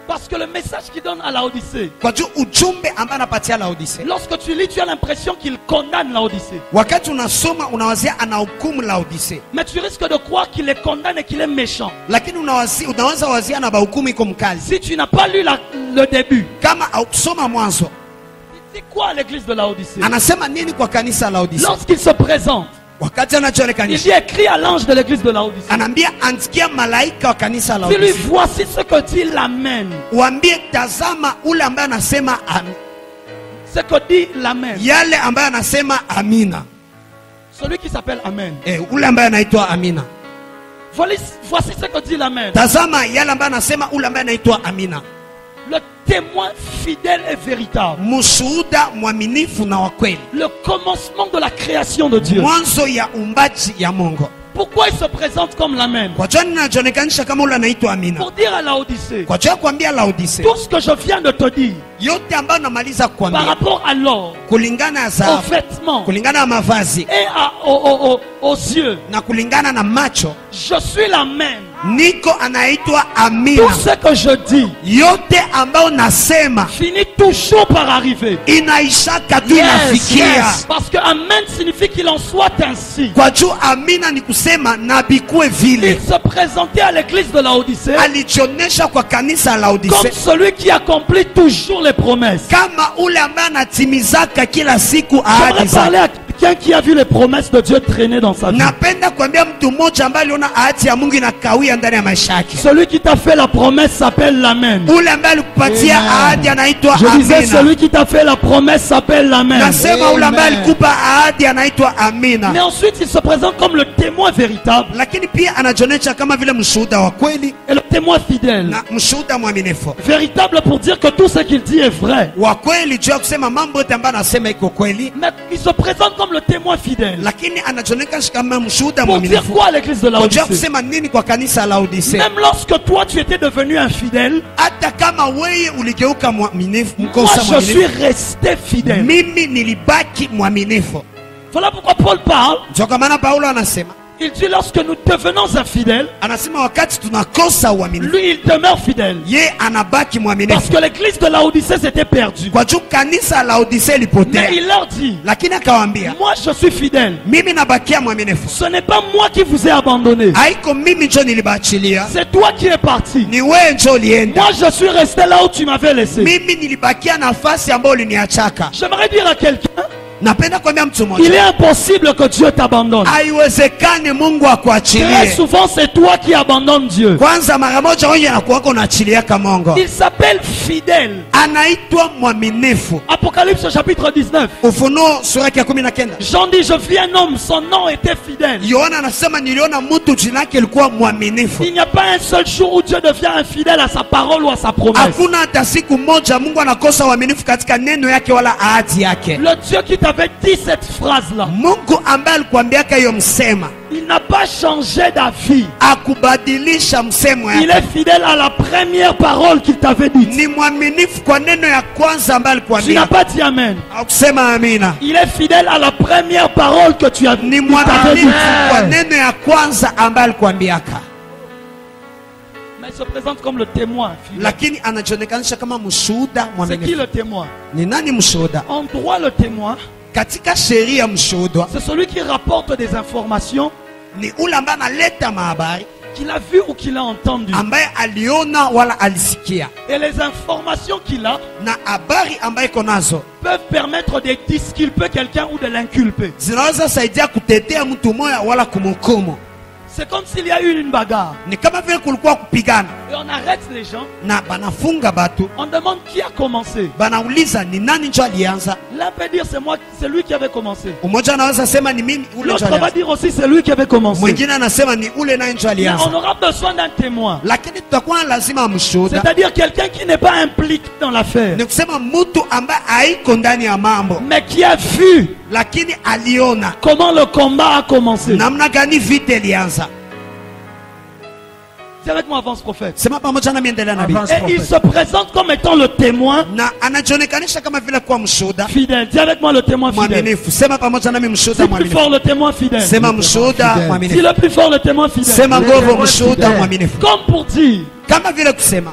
Parce que le message qu'il donne à Laodicée, Kwa juu ujumbe ambaye anapatia Laodicea, lorsque tu lis, tu as l'impression qu'il condamne Laodicée. wakati unasoma unawazia anahukumu Laodicea, Mais tu risques de croire qu'il est condamné et qu'il est méchant. lakini unaweza wazia na bahukumu iko mkali. Si tu n'as pas lu le début, Kama hausoma mwanzo, il dit quoi à l'église de Laodicée? anasema nini kwa kanisa la Laodicea? Lorsqu'il se présente, Wakati il anajionekanisha, dit écrit à l'ange de l'église de Laodicée. anaambia andikia malaika wa kanisa la Dis-lui, Laodicea, voici ce que dit l'Amen. waambie tazama ule ambaye anasema Ce que dit l'Amen. yale ambaye anasema amina. Celui qui s'appelle Amen. Ule ambaye anaitwa amina. Voici ce que dit l'Amen. Tazama yale ambaye anasema ule ambaye anaitwa amina. Le témoin fidèle et véritable. Mshuhuda mwaminifu na wa kweli. Le commencement de la création de Dieu. Mwanzo ya umbaji ya Mungu. Pourquoi il se présente comme l'Amen? Kwa jua ninajionekanisha kama ule anaitwa amina. Pour dire à Laodicée, Kwa jua kuambia Laodicea, tout ce que je viens de te dire yote ambayo namaliza par kuambia rapport à l'or, kulingana na aux dhahabu, vêtements kulingana na mavazi et aux yeux, na kulingana na macho, je suis l'Amen. niko anaitwa Amina. Tout ce que je dis Yote ambao nasema finit toujours par arriver. inaishaka tu inafikia. Parce que Amen signifie qu'il en soit ainsi. Kwa juu Amina ni kusema na bikuwe vile. Il se présentait à l'église de Laodicée Alijonesha kwa kanisa la comme Laodicea celui qui accomplit toujours les promesses. kama ule ambaye anatimizaka kila siku J'aimerais ahadi parler zake. à quelqu'un qui a vu les promesses de Dieu traîner dans sa vie. Napenda kuambia mtu mmoja ambaye aliona ahadi ya Mungu inakawia ndani ya maisha yake. Celui qui t'a fait la promesse s'appelle l'Amen. Ule ambaye alikupatia Amen. ahadi anaitwa Je disais, Amina. celui qui t'a fait la promesse s'appelle l'Amen. Nasema ule ambaye Amen. alikupa ahadi anaitwa Amina. Mais ensuite, il se présente comme le témoin véritable Lakini pia anajonesha kama vile mshuhuda wa kweli et le témoin fidèle. na mshuhuda mwaminifu. Véritable pour dire que tout ce qu'il dit est vrai. Wa kweli juu ya kusema mambo yote ambayo anasema iko kweli, Mais il se présente comme le témoin fidèle. lakini anajonesha kama mshuhuda Pour dire mwaminifu. quoi à l'église de Kwa juu ya Laodicée? kusema nini kwa kanisa la Laodicea? Même lorsque toi tu étais devenu infidèle, Hata kama wewe uligeuka mwaminifu, moi mkosa je suis mwaminifu, resté fidèle. mimi nilibaki mwaminifu. Voilà pourquoi Paul parle. Ndio kwa maana Paulo anasema, Il dit lorsque nous devenons infidèles, anasema wakati tunakosa uaminifu, lui il demeure fidèle. ye anabaki Parce mwaminifu. que l'église de Laodicée s'était perdue. Kwa juu kanisa la Laodicea Mais ilipotea, il leur dit, lakini akawaambia, moi je suis fidèle. mimi nabakia mwaminifu. Ce n'est pas moi qui vous ai abandonné. Haiko mimi njo nilibaachilia, C'est toi qui es parti. ni wewe njo ulienda. Moi je suis resté là où tu m'avais laissé. Mimi nilibakia nafasi ambayo uliniachaka. J'aimerais dire à quelqu'un, Napenda kuambia mtu il mmoja, est impossible que Dieu t'abandonne. haiwezekani Mungu Très akuachilie. souvent c'est toi qui abandonnes Dieu. Kwanza mara moja wewe anakuwako unaachiliaka Mungu. Il s'appelle fidèle. Anaitwa mwaminifu. Apocalypse chapitre 19. Ufunuo sura ya 19. Jean dit, je vis un homme, son nom était fidèle. Yohana anasema niliona mtu jina lake lilikuwa mwaminifu. Il n'y a pas un seul jour où Dieu devient infidèle à sa parole ou à sa promesse. Hakuna hata siku moja Mungu anakosa uaminifu katika neno yake wala ahadi yake. Le Dieu qui t'avait dit cette phrase-là, Mungu ambaye alikwambiaka hiyo msema il n'a pas changé d'avis. akubadilisha msemo Il yake. est fidèle à la première parole qu'il t'avait dite. Ni mwaminifu kwa neno ya kwanza ambayo Tu n'as alikwambia. pas dit Amen. Hakusema amina. Il est fidèle à la première parole que tu as Ni qu'il t'avait mwaminifu dite. kwa neno ya kwanza ambayo alikwambiaka. Mais il se présente comme le témoin. fidèle. Lakini anajionekanisha kama mshuhuda C'est qui mwaminifu. le témoin? Ni nani mshuhuda? En droit, le témoin, Katika sheria mshuhuda c'est celui qui rapporte des informations ni ule ambaye analeta mahabari qu'il a vues ou qu'il a entendues. ambaye aliona wala alisikia, Et les informations qu'il a na habari ambaye iko nazo peuvent permettre de disculper quelqu'un ou de l'inculper. zinaweza saidia kutetea mtu moya wala kumhukumu. C'est comme s'il y a eu une bagarre Ni kama vile kulikuwa kupigana et on arrête les gens, na banafunga batu, on demande qui a commencé. banauliza ni nani njo alianza. L'un peut dire c'est moi, c'est lui qui avait commencé. Umoja anaweza sema ni mimi ule njo L'autre va alianza, dire aussi c'est lui qui avait commencé. mwingine anasema ni ule naye njo Mais alianza. on aura besoin d'un témoin. Lakini tutakuwa na lazima mshuhuda, C'est-à-dire quelqu'un qui n'est pas impliqué dans l'affaire, ni kusema mtu ambaye haiko ndani ya mambo, mais qui a vu lakini aliona comment le combat a commencé. namna gani vita ilianza. C'est avec moi, avance prophète. Sema pamoja na miendelea nabii. Avance. Et il se présente comme étant le témoin Na anajionekanisha kama vile kuwa mshuhuda fidèle. Dis avec moi le témoin fidèle. mwaminifu. Sema pamoja nami mshuhuda Si plus mwaminifu. fort le témoin fidèle. Sema mshuhuda Fidèle. Si mwaminifu. le plus fort le témoin fidèle. Sema nguvu Fidèle. mshuhuda Fidèle. mwaminifu. Comme pour dire, Kama vile kusema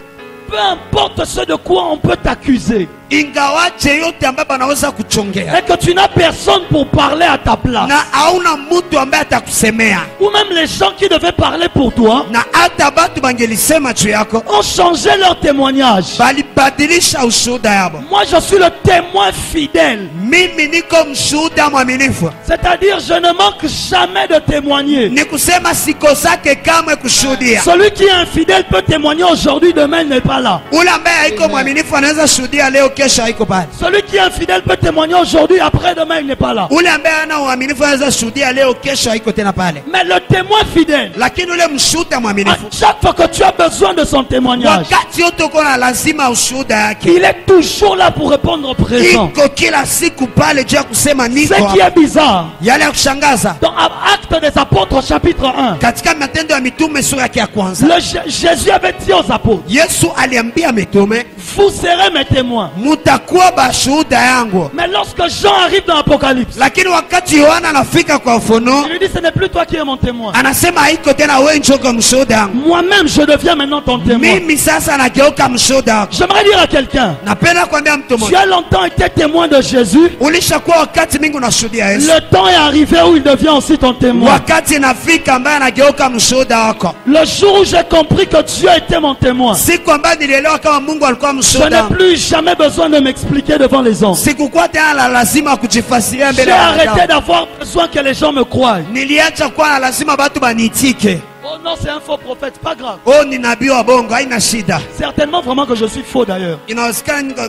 peu importe ce de quoi on peut t'accuser, ingawaje yote ambayo anaweza kuchongea et que tu n'as personne pour parler à ta place, na hauna mtu ambaye atakusemea ou même les gens qui devaient parler pour toi, na hata batu bangelisema juu yako ont changé leur témoignage. balibadilisha ushuhuda yabo. Moi, je suis le témoin fidèle. Mimi niko mshuhuda mwaminifu, C'est-à-dire, je ne manque jamais de témoigner. ni kusema sikosake kamwe kushuhudia. Celui qui est infidèle peut témoigner aujourd'hui, demain il n'est pas là. Ule ambaye haiko mwaminifu anaweza shuhudia leo, kesho haiko pale. Celui qui est infidèle peut témoigner aujourd'hui, après demain il n'est pas là. Ule ambaye ana uaminifu anaweza shuhudia leo, kesho haiko tena pale. Mais le témoin fidèle, Lakini ule mshuhuda à mwaminifu, chaque fois que tu as besoin de son témoignage, wakati yote uko na lazima ushuhuda yake, il est toujours là pour répondre au présent. iko kila siku pale juu ya kusema niko Ce qui hapa. est bizarre, Yale ya kushangaza dans Actes des Apôtres chapitre 1, katika Matendo ya Mitume sura yake ya kwanza, Jésus avait dit aux apôtres, Yesu aliambia mitume, vous serez mes témoins. mutakuwa bashuhuda yangu. Mais lorsque Jean arrive dans l'Apocalypse, Lakini wakati Yohana anafika kwa Ufunuo, il lui dit, ce n'est plus toi qui es mon témoin. anasema haiko tena wewe njoo mshuhuda yangu. Moi-même, je deviens maintenant ton témoin. Mimi sasa nageuka mshuhuda wako. J'aimerais dire à quelqu'un, Napenda kuambia mtu tu mmoja, as longtemps été témoin de Jésus. ulishakuwa wakati mingi unashuhudia Yesu. Le temps est arrivé où il devient aussi ton témoin. Wakati nafika ambaye anageuka mshuhuda wako. Le jour où j'ai compris que Dieu était mon témoin, Siku ambayo nilielewa kama Mungu alikuwa je mshuhuda n'ai wangu. plus jamais besoin de m'expliquer devant les hommes. Sikukuwa tena na lazima kujifasiria mbele J'ai ya arrêté wanadamu. d'avoir besoin que les gens me croient. Niliacha kuwa na lazima watu baniitike. Oh non, c'est un faux prophète, pas grave. Oh, ni nabii wa bongo, haina shida. Certainement vraiment que je suis faux d'ailleurs. Inawezekana niko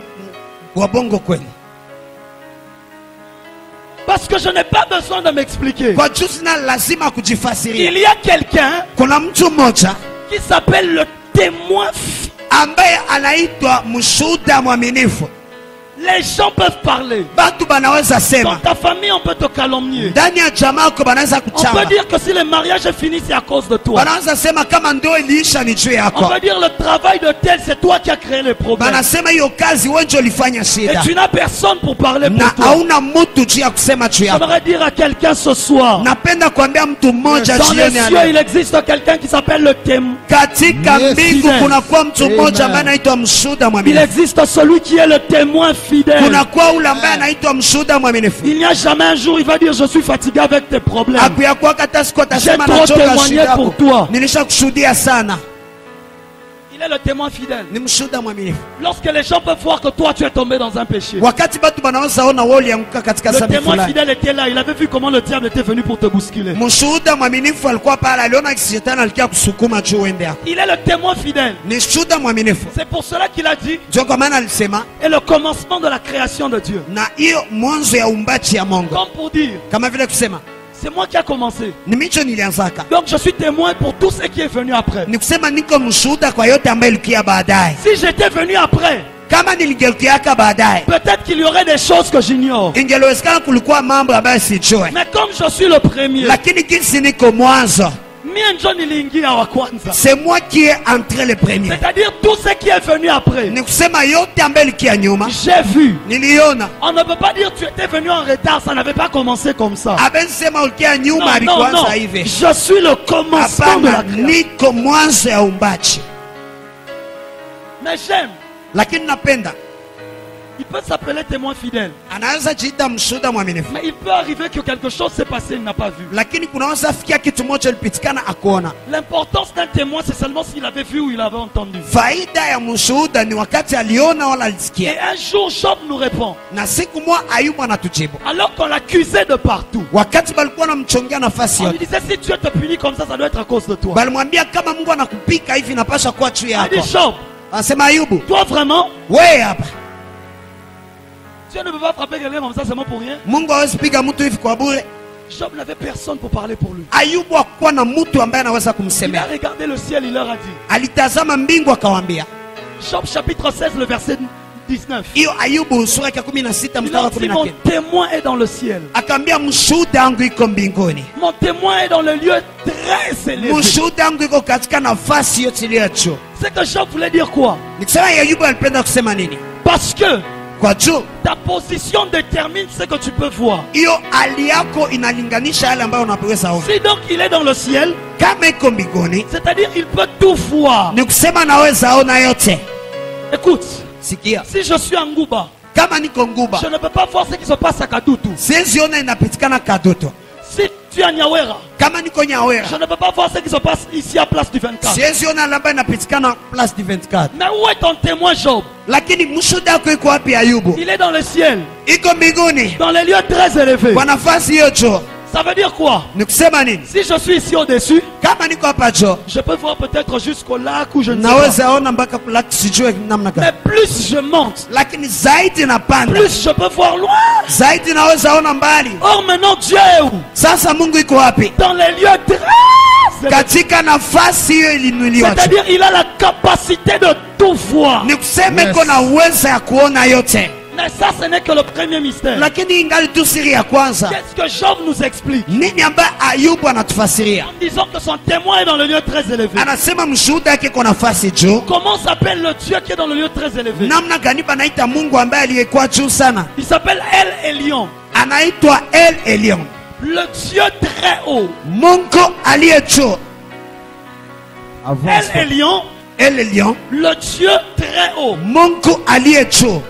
wa bongo kweli. Parce que je n'ai pas besoin de m'expliquer. Kwa juu sina lazima kujifasiria. Il y a quelqu'un Kuna mtu mmoja qui s'appelle le témoin. ambaye anaitwa mshuhuda mwaminifu. Les gens peuvent parler. Batu banaweza Dans sema. ta famille, on peut te calomnier. Ndani ya jamaa yako banaweza On peut kuchama. dire que si le mariage est fini, c'est à cause de toi. Banaweza sema kama ndoa iliisha ni juu On yako. peut dire le travail de tel, c'est toi qui as créé les problèmes. Banasema hiyo kazi wewe ndio ulifanya Et shida. tu n'as personne pour parler Na pour toi. hauna mtu juu ya kusema juu yako. J'aimerais dire à quelqu'un ce soir, Napenda kuambia mtu mmoja dans les jioni cieux, ya leo. il existe quelqu'un qui s'appelle le témoin. Katika Yes, mbingu fidèle. kunakuwa mtu mmoja ambaye anaitwa mshuhuda Il mwaminifu. existe celui qui est le témoin fidèle. Kunakuwa ule ambaye anaitwa mshuhuda mwaminifu. Il n'y a jamais un jour il va dire je suis fatigué avec tes problèmes. Akuyakuwa hata siku atasema J'ai trop nachoka témoigné shida pour yako. toi. Nilishakushuhudia sana. Il est le témoin fidèle. Ni mshuhuda mwaminifu. Lorsque les gens peuvent voir que toi tu es tombé dans un péché. Wakati batu banaweza ona wewe ulianguka katika Le dhambi témoin fulani. fidèle était là. Il avait vu comment le diable était venu pour te bousculer. Mshuhuda mwaminifu alikuwa pale, aliona shetani alikia kusukuma juu uende hapo. Il est le témoin fidèle. Ni shuhuda mwaminifu. C'est pour cela qu'il a dit Ndio kwa maana alisema et le commencement de la création de Dieu. na hiyo mwanzo ya umbaji ya Mungu. Comme pour dire, Kama vile kusema c'est moi qui a commencé. ni micho nilianzaka. Donc je suis témoin pour tout ce qui est venu après. Ni kusema niko mshuhuda kwa yote ambayo ilikia baadaye. Si j'étais venu après, Kama niligeukiaka baadaye, peut-être qu'il y aurait des choses que j'ignore. ingewezekana kulikuwa mambo ambayo sijue. Mais comme je suis le premier, Lakini jinsi niko mwanzo, mie njo niliingia wa kwanza. c'est moi qui ai entré le premier. C'est-à-dire tout ce qui est venu après. Ni kusema yote ambayo ilikia nyuma J'ai vu. niliona. On ne peut pas dire tu étais venu en retard, ça n'avait pas commencé comme ça. Abensema ulikia nyuma Non, non, alikuanza non. hivi. Je suis le commencement de la Hapana, création. niko mwanzo ya umbaji. Mais j'aime. Lakini napenda Il peut s'appeler témoin fidèle. anaweza jiita mshuhuda mwaminifu, Mais il peut arriver que quelque chose s'est passé, il n'a pas vu. lakini kunaweza fikia kitu moja ilipitikana akuona. L'importance d'un témoin, c'est seulement s'il avait vu ou il avait entendu. Faida ya mshuhuda ni wakati aliona wala Et alisikia. un jour, Job nous répond. Na siku moja Ayubu anatujibu, Alors qu'on l'accusait de partout. wakati balikuwa namchongea nafasi On lui yote, disait si Dieu te punit comme ça doit être à cause de toi. balimwambia kama Mungu anakupika hivi napasha kuwa juu Il yako. dit Job, Anasema Ayubu, toi vraiment, wewe hapa Dieu ne peut pas frapper quelqu'un comme ça seulement pour rien. Mungu hawezi piga mtu hivi kwa bure. Job n'avait personne pour parler pour lui. Ayubu hakuwa na mtu ambaye anaweza Il a kumsemea. regardé le ciel, il leur a dit. Alitazama mbingu akawaambia. Job chapitre 16, le verset 19. Hiyo Ayubu sura ya 16 Il mstari leur wa dit, mon 19. témoin est dans le ciel. Akaambia mshuhuda wangu iko mbinguni. Mon témoin est dans le lieu très élevé. Mshuhuda wangu iko katika nafasi yote iliyo juu. C'est que Job voulait dire quoi? Nikisema Ayubu alipenda kusema nini? Parce que Kwa juu ta position détermine ce que tu peux voir. hiyo hali yako inalinganisha yale ambayo unaweza ona. Si donc il est dans le ciel, Kama iko mbinguni, c'est-à-dire il peut tout voir. ni kusema naweza ona yote. Écoute, Sikia, si je suis en Ngouba, kama niko Nguba, je ne peux pas voir ce qui se passe à Kadutu. siwezi ona inapitikana Kadoto. Si tu es à Nyawera, Kama niko Nyawera, je ne peux pas voir ce qui se passe ici à Place du 24. siwezi ona labda inapitikana place du 24. Mais où est ton témoin Job? Lakini mshuhuda wako iko wapi Ayubu? Il est dans le ciel, Iko mbinguni, dans les lieux très élevés. kwa nafasi hiyo juu. Ça veut dire quoi? Ni kusema nini? Si je suis ici au-dessus, Kama niko hapa juu, je peux voir peut-être jusqu'au lac où je ne sais pas. naweza ona mpaka kulaki sijue namna Mais gani. plus je monte, Lakini zaidi napanda, plus je peux voir loin. zaidi naweza ona mbali. Or maintenant Dieu est où? Sasa Mungu iko wapi? Dans les lieux très élevés. Katika nafasi hiyo ilinuliwa juu. C'est-à-dire il a la capacité de tout voir. Ni kusema Yes. iko na uwezo ya kuona yote. Mais ça, ce n'est que le premier mystère. lakini ingali tu siri ya kwanza. Qu'est-ce que Job nous explique? Nini ambaye Ayubu anatufasiria? En disant que son témoin est dans le lieu très élevé. Anasema mshuhuda yake kwa nafasi juu. Comment s'appelle le Dieu qui est dans le lieu très élevé? Namna gani banaita Mungu ambaye aliyekuwa juu sana? Il s'appelle El Elyon. Anaitwa El Elyon. Le Dieu très haut. Mungu aliye juu. Avance. El Elyon, El Elyon. le Dieu très haut. Mungu aliye juu.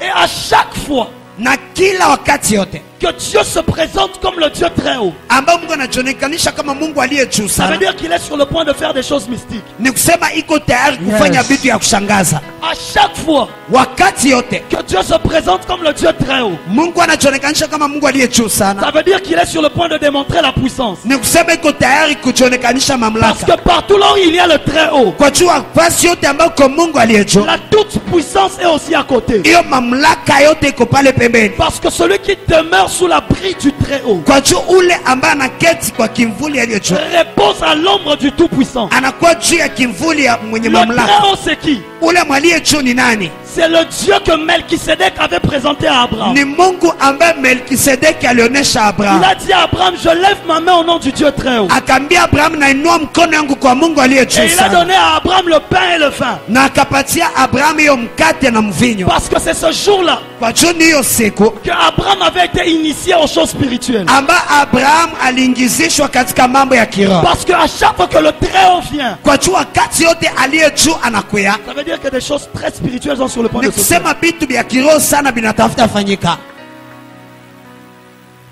Et à chaque fois Na kila wakati yote que Dieu se présente comme le Dieu très haut, ambao Mungu anajionekanisha kama Mungu aliye juu ça veut sana, dire qu'il est sur le point de faire des choses mystiques. ni kusema iko tayari kufanya Yes. vitu ya kushangaza. À chaque fois Wakati yote que Dieu se présente comme le Dieu très haut, Mungu anajionekanisha kama Mungu aliye juu ça sana, veut dire qu'il est sur le point de démontrer la puissance. ni kusema iko tayari kujionekanisha Parce mamlaka. que partout là où il y a le très haut, Kwa juu fasi yote ambayo kwa Mungu aliye juu, la toute puissance est aussi à côté. hiyo mamlaka yote iko pale pembeni. Parce que celui qui demeure sous l'abri du très haut Kwa juu ule ambaye anaketi kwa kimvuli aliye juu repose à l'ombre du tout-puissant. anakuwa juu ya kimvuli ya mwenye Le très mamlaka. haut, c'est qui? Ule mwaliye juu ni nani? C'est le Dieu que Melchisedec avait présenté à Abraham. Ni Mungu ambaye Melkisedeki alionyesha Il Abraham. a dit à Abraham, je lève ma main au nom du Dieu très haut. Akaambia Abraham, nainua mkono yangu kwa Mungu aliye Et juu il a sana, donné à Abraham le pain et le vin. na akapatia Abraham hiyo mkate na mvinyo. Parce que c'est ce jour-là Kwa juu ni hiyo siku que Abraham avait été initié aux choses spirituelles. ambayo Abraham aliingizishwa katika mambo ya kiroho. Parce qu'à chaque fois que le très haut vient, Kwa juu wakati yote aliye juu anakuya, ça veut dire que des choses très spirituelles sont sur le point ni de se faire. kusema vitu vya kiroho sana vinatafuta fanyika.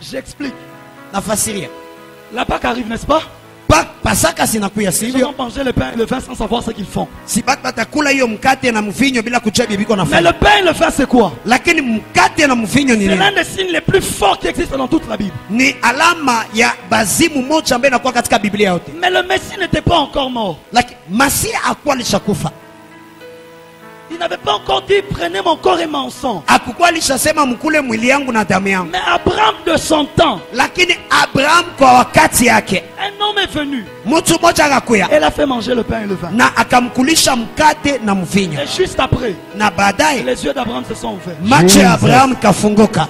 J'explique. Nafasiria La Pâque arrive, n'est-ce pas? Pasaka sinakuya, Les gens sivyo? vont manger le pain et le vin sans savoir ce qu'ils font. Si batu batakula hiyo mkate na mvinyo bila kujua bibiko Mais nafanya. le pain et le vin, c'est quoi? Lakini mkate na mvinyo ni C'est nini? l'un des signes les plus forts qui existent dans toute la Bible. Ni alama ya bazimu moja ambayo inakuwa katika Biblia yote. Mais le Messie n'était pas encore mort. Lakini Masia hakuwa alishakufa, Il n'avait pas encore dit, prenez mon corps et mon sang. hakukuwa alishasema mkule mwili yangu na damu yangu. Mais Abraham de son temps, Lakini Abraham kwa wakati yake, un homme est venu. mtu mmoja akakuya Elle a fait manger le pain et le vin. na akamkulisha mkate na mvinyo, Et juste après, na baadaye les yeux d'Abraham se sont ouverts. macho ya Jesus. Abraham kafunguka,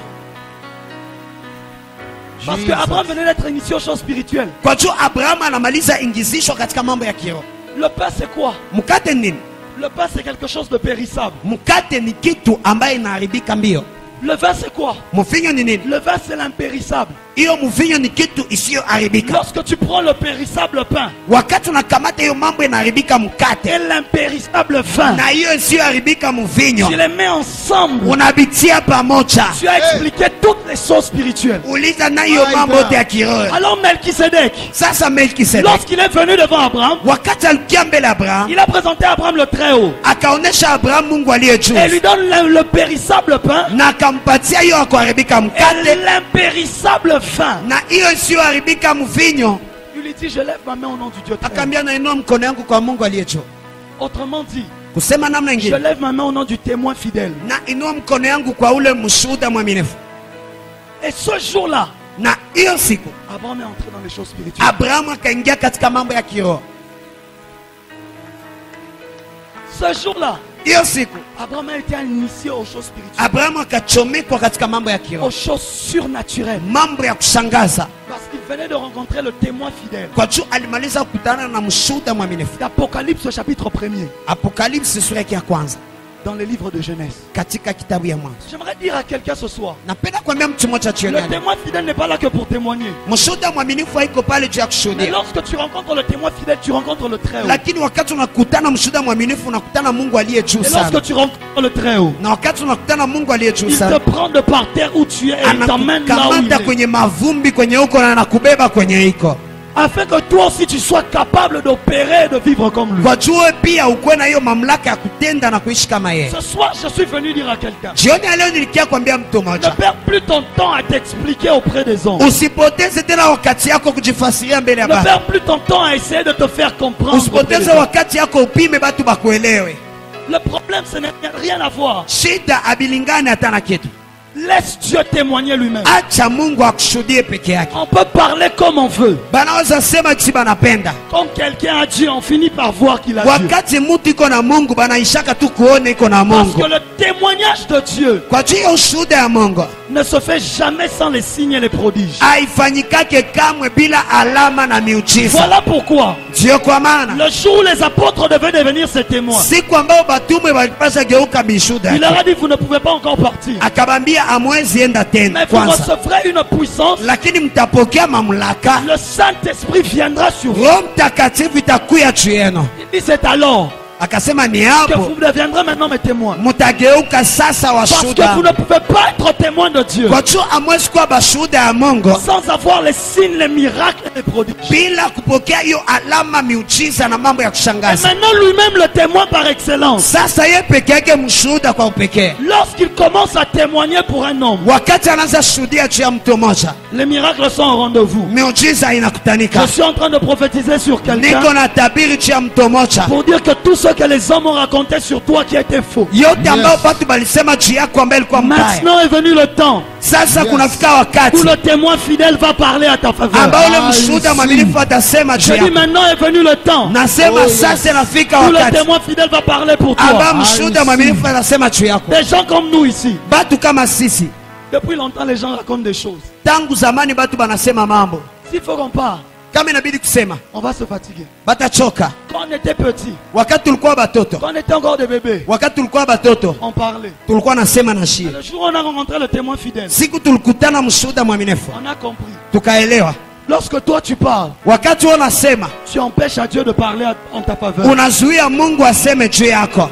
Parce que Abraham venait d'être initié aux choses spirituelles. kwa juu Abraham anamaliza ingizisho katika mambo ya kiroho. Le pain, c'est quoi? Mkate ni nini? Le pain, c'est quelque chose de périssable. Mkate ni kitu ambaye inaharibika mbio. Le vin, c'est quoi? Mvinyo ni nini? Le vin, c'est l'impérissable. Hiyo mvinyo ni kitu isiyoharibika. Lorsque tu prends le périssable pain Wakati unakamata hiyo mambo inaharibika et mkate l'impérissable vin, na hiyo isiyoharibika mvinyo, tu les mets ensemble. unabitia pamoja, Tu as expliqué toutes les choses spirituelles. uliza na hiyo My mambo God. yote ya kiroho. Alors Melchisedec, Sasa Melkisedeki lorsqu'il est venu devant Abraham, wakati alikia mbele ya Abraham, il a présenté à Abraham le très haut akaonesha Abraham Mungu aliye juu et lui donne le périssable pain na akampatia hiyo ya kuharibika et mkate l'impérissable vin. na hiyo isiyoharibika mvinyo. Il lui dit, je lève ma main au nom du Dieu très haut. Akaambia, nainua mkono yangu kwa Mungu aliye juu. Autrement dit, Kusema namna je ingine, lève ma main au nom du témoin fidèle. na inua mkono yangu kwa ule mshuhuda mwaminifu. Et ce jour-là, Na hiyo siku Abraham est entré dans les choses spirituelles. Abraham akaingia katika mambo ya kiroho. Ce jour-là, Hiyo siku Abraham a été initié aux choses spirituelles, Abraham akachomekwa katika mambo ya kiroho, aux choses surnaturelles. mambo ya kushangaza, Parce qu'il venait de rencontrer le témoin fidèle. kwa juu alimaliza kukutana na mshuhuda mwaminifu. D'Apocalypse chapitre 1er, Apokalipsi sura yake ya kwanza dans le livre de Genèse. katika kitabu ya Mwanzo. J'aimerais dire à quelqu'un ce soir, Napenda kuambia mtu mmoja jioni le ya leo, témoin fidèle n'est pas là que pour témoigner. mshuhuda mwaminifu haiko pale juu ya Mais kushuhudia, lorsque tu rencontres le témoin fidèle, tu rencontres le très haut. lakini wakati unakutana mshuhuda mwaminifu unakutana Mungu aliye juu Et sana, lorsque tu rencontres le très haut, na wakati unakutana Mungu aliye juu il te sana, prend de par terre où tu es et il t'emmène là où il anakukamata est. kwenye mavumbi kwenye huko na anakubeba kwenye iko, Afin que toi aussi tu sois capable d'opérer et de vivre comme lui. kwa juu wewe pia ukuwe na hiyo mamlaka ya kutenda na kuishi kama yeye. Ce soir, je suis venu dire à quelqu'un, Jioni ya leo nilikia kuambia mtu ne mmoja, perds plus ton temps à t'expliquer auprès des hommes. usipoteze tena wakati yako kujifasiria mbele ya Ne batu. perds plus ton temps à essayer de te faire comprendre. auprès des Usipoteze hommes. wakati yako upime batu bakuelewe. Le problème, ce n'est rien à voir. Shida abilingani hata na kitu. Laisse Dieu témoigner lui-même. Acha Mungu akushuhudie peke yake. On peut parler comme on veut. Banaweza sema kisi banapenda. Quand quelqu'un a Dieu, on finit par voir qu'il a Dieu. Wakati mtu iko na Mungu banaishaka tu kuone iko na Parce Mungu. que le témoignage de Dieu Kwa juu ya ushuhuda ya Mungu ne se fait jamais sans les signes et les prodiges. haifanyikake kamwe bila alama na miujiza. Voilà pourquoi Ndio kwa maana le jour où les apôtres devaient devenir ses témoins, siku ambao batume walipasha geuka bishuda, il leur a dit, vous ne pouvez pas encore partir, akabambia amwezi enda tena mais vous kwanza, recevrez une puissance. lakini mtapokea mamlaka, Le Saint-Esprit viendra sur vous. Roho Mtakatifu itakuya juu yenu. Il dit, c'est alors Akasema ni que hapo vous deviendrez maintenant mes témoins. mtageuka sasa Parce que washuhuda, vous ne pouvez pas être témoin de Dieu kwa juu amwezi kuwa bashuhuda ya Mungu sans avoir les signes, les miracles et les prodiges. bila kupokea hiyo alama, miujiza na mambo ya Et kushangaza. maintenant lui-même le témoin par excellence. Sasa yeye peke yake mshuhuda kwa upekee, Lorsqu'il commence à témoigner pour un homme, wakati anaanza shuhudia juu ya mtu mmoja, les miracles sont au rendez-vous. miujiza inakutanika. Je suis en train de prophétiser sur quelqu'un Niko na tabiri juu ya mtu mmoja, pour dire que tout ce que les hommes ont raconté sur toi qui était faux. yote ambao watu balisema juu yako ambaye ilikuwa mbaya, Maintenant est venu le temps sasa kunafika où wakati le témoin fidèle va parler à ta faveur. ambao ule mshuhuda mwaminifu atasema juu Je dis yako. maintenant est venu le temps Nasema sasa inafika où le wakati témoin fidèle va parler pour ambao toi. mshuhuda mwaminifu atasema juu yako. Des gens comme nous ici. Batu kama sisi, Depuis longtemps, les gens racontent des choses. tangu zamani batu banasema mambo, S'il faut qu'on parle, kama inabidi kusema on va se fatiguer. batachoka. Quand on était petit, Wakati tulikuwa batoto, quand on était encore des bébés, wakati tulikuwa batoto on parlait. tulikuwa nasema na shie. Le jour où on a rencontré le témoin fidèle, Siku tulikutana mshuhuda mwaminifu on a compris. tukaelewa. Lorsque toi tu parles, Wakati wewe unasema, tu empêches à Dieu de parler en ta faveur. unazuia Mungu aseme juu yako,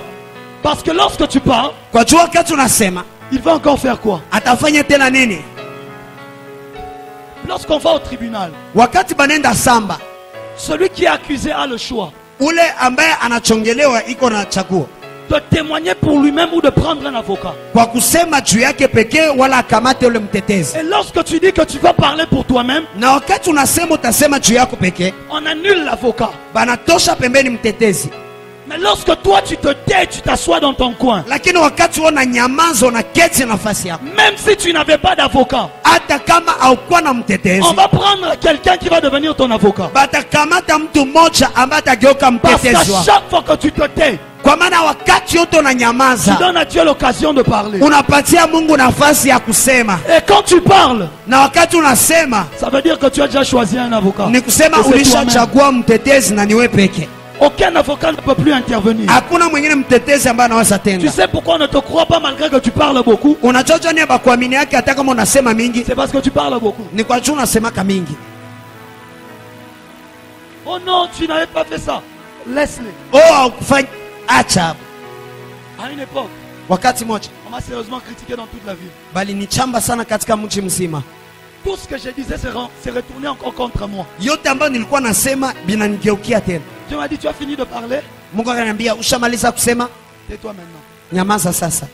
Parce que lorsque tu parles, kwa juu wakati unasema il va encore faire quoi? atafanya tena nini? Lorsqu'on va au tribunal, Wakati banenda samba, celui qui est accusé a le choix ule ambaye anachongelewa iko na chaguo de témoigner pour lui-même ou de prendre un avocat. kwa kusema juu yake pekee, wala akamate ule mtetezi. Et lorsque tu dis que tu vas parler pour toi-même, Na wakati unasema utasema juu yako pekee, on annule l'avocat. banatosha pembeni mtetezi. Mais lorsque toi tu te tais, tu t'assois dans ton coin, Lakini wakati wewe unanyamaza, unaketi nafasi yako, même si tu n'avais pas d'avocat, hata kama haukuwa na mtetezi, on va prendre quelqu'un qui va devenir ton avocat. batakamata mtu mmoja ambaye atageuka Parce qu'à mtetezi wako. chaque fois que tu te tais, Kwa maana wakati yote tu unanyamaza, donnes à Dieu l'occasion de parler. unapatia Mungu nafasi ya kusema, Et quand tu parles, na wakati unasema ça veut dire que tu as déjà choisi un avocat. ni kusema Et c'est toi-même. ulishachagua mtetezi na niwe peke. Aucun avocat ne peut plus intervenir. Hakuna mwingine mtetezi ambaye anaweza Tu tenda. sais pourquoi on ne te croit pas malgré que tu parles beaucoup? Unachocha ni bakuamini yake, hata kama unasema mingi, C'est parce que tu parles beaucoup. ni kwa juu unasemaka mingi. Oh non, tu n'avais pas fait ça. Laisse-les. Oh, haukufanya, acha. À une époque, Wakati moja on m'a sérieusement critiqué dans toute la ville. bali nichamba sana katika mji mzima. Tout ce que je disais s'est retourné encore contre moi. Yote ambayo nilikuwa nasema binanigeukia tena. Dieu m'a dit, tu as fini de parler? Mungu akaniambia ushamaliza kusema, Tais-toi maintenant. nyamaza sasa.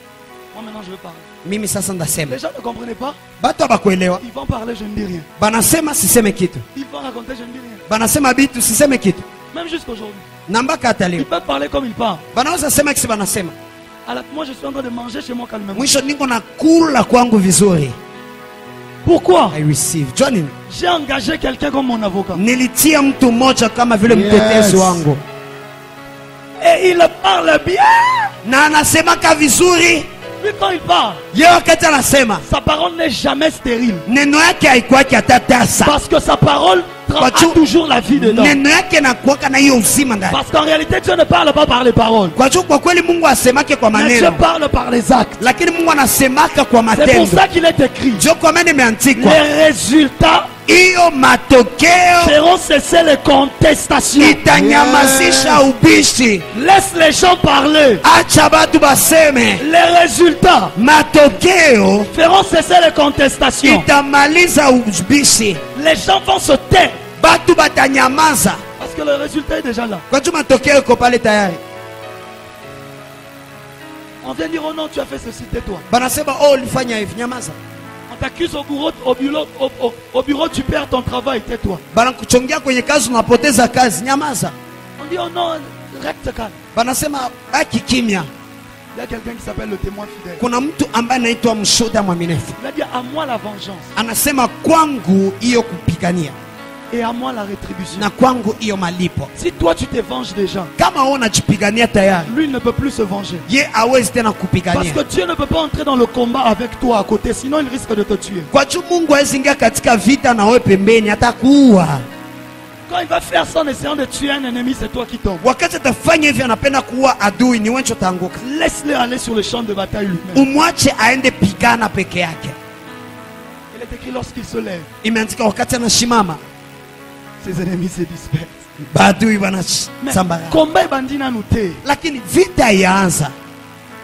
Moi maintenant je veux parler. Mimi sasa ndasema. Les gens ne comprenaient pas. Batu habakuelewa, Ils vont parler, je ne dis rien. banasema siseme kitu, Ils vont raconter, je ne dis rien. banasema bitu siseme kitu, Même jusqu'aujourd'hui. na mpaka hata Ils leo peuvent parler comme ils parlent. banaweza sema kisi banasema. Alors, moi je suis en train de manger chez moi calmement. Mwisho niko na kula kwangu vizuri. Pourquoi? I receive. Jua nini? J'ai engagé quelqu'un comme mon avocat. Nilitia mtu mmoja kama vile mtetezi wangu, Et il parle bien. na anasemaka vizuri. Lui quand il parle, Ye wakati anasema sa parole n'est jamais stérile. neno yake haikuwaki hata tasa, Parce que sa parole a toujours la vie dedans. neno yake nakuwaka na hiyo uzima ndani. Parce qu'en réalité, Dieu ne parle pas par les paroles. Kwa juu kwa kweli Mungu asemake kwa Mais Dieu maneno, parle par les actes. lakini Mungu anasemaka kwa C'est pour matendo. ça qu'il est écrit. Ndio kwa maana imeandikwa Les résultats hiyo matokeo feront cesser les contestations. itanyamazisha ubishi. Laisse les gens parler. Acha batu baseme, Les résultats matokeo feront cesser les contestations. itamaliza ubishi. Les gens vont se taire. Batu batanyamaza Parce que le résultat est déjà là. kwa juu matokeo iko pale tayari. On vient dire, oh non, tu as fait ceci, tais-toi. Banasema oh, ulifanya hivi, nyamaza. On t'accuse au bureau, tu perds ton travail, tais-toi. Banakuchongea kwenye kazi, unapoteza kazi, nyamaza. On dit, oh non, reste calme. Banasema baki kimya. Il y a quelqu'un qui s'appelle le témoin fidèle. Kuna mtu ambaye anaitwa mshuhuda mwaminifu. Il a dit à moi la vengeance Anasema kwangu hiyo kupigania et à moi la rétribution. na kwangu hiyo malipo. Si toi tu te venges des gens, Kama wewe unajipigania tayari, lui il ne peut plus se venger. ye hawezi tena Parce kupigania. que Dieu ne peut pas entrer dans le combat avec toi à côté, sinon il risque de te tuer. Kwa juu Mungu hawezi ingia katika vita na wewe pembeni, atakuua. Quand il va faire ça en essayant de tuer un ennemi, c'est toi qui tombes. Wakati atafanya hivi anapenda kuua adui, ni wewe utaanguka. Laisse-le aller sur le champ de bataille lui-même. Umwache aende pigana peke yake. Il est écrit lorsqu'il se lève, Imeandika wakati anashimama ses ennemis se dispersent. badui Mais wanasambara. combat bandina nous te. Lakini vita yaanza,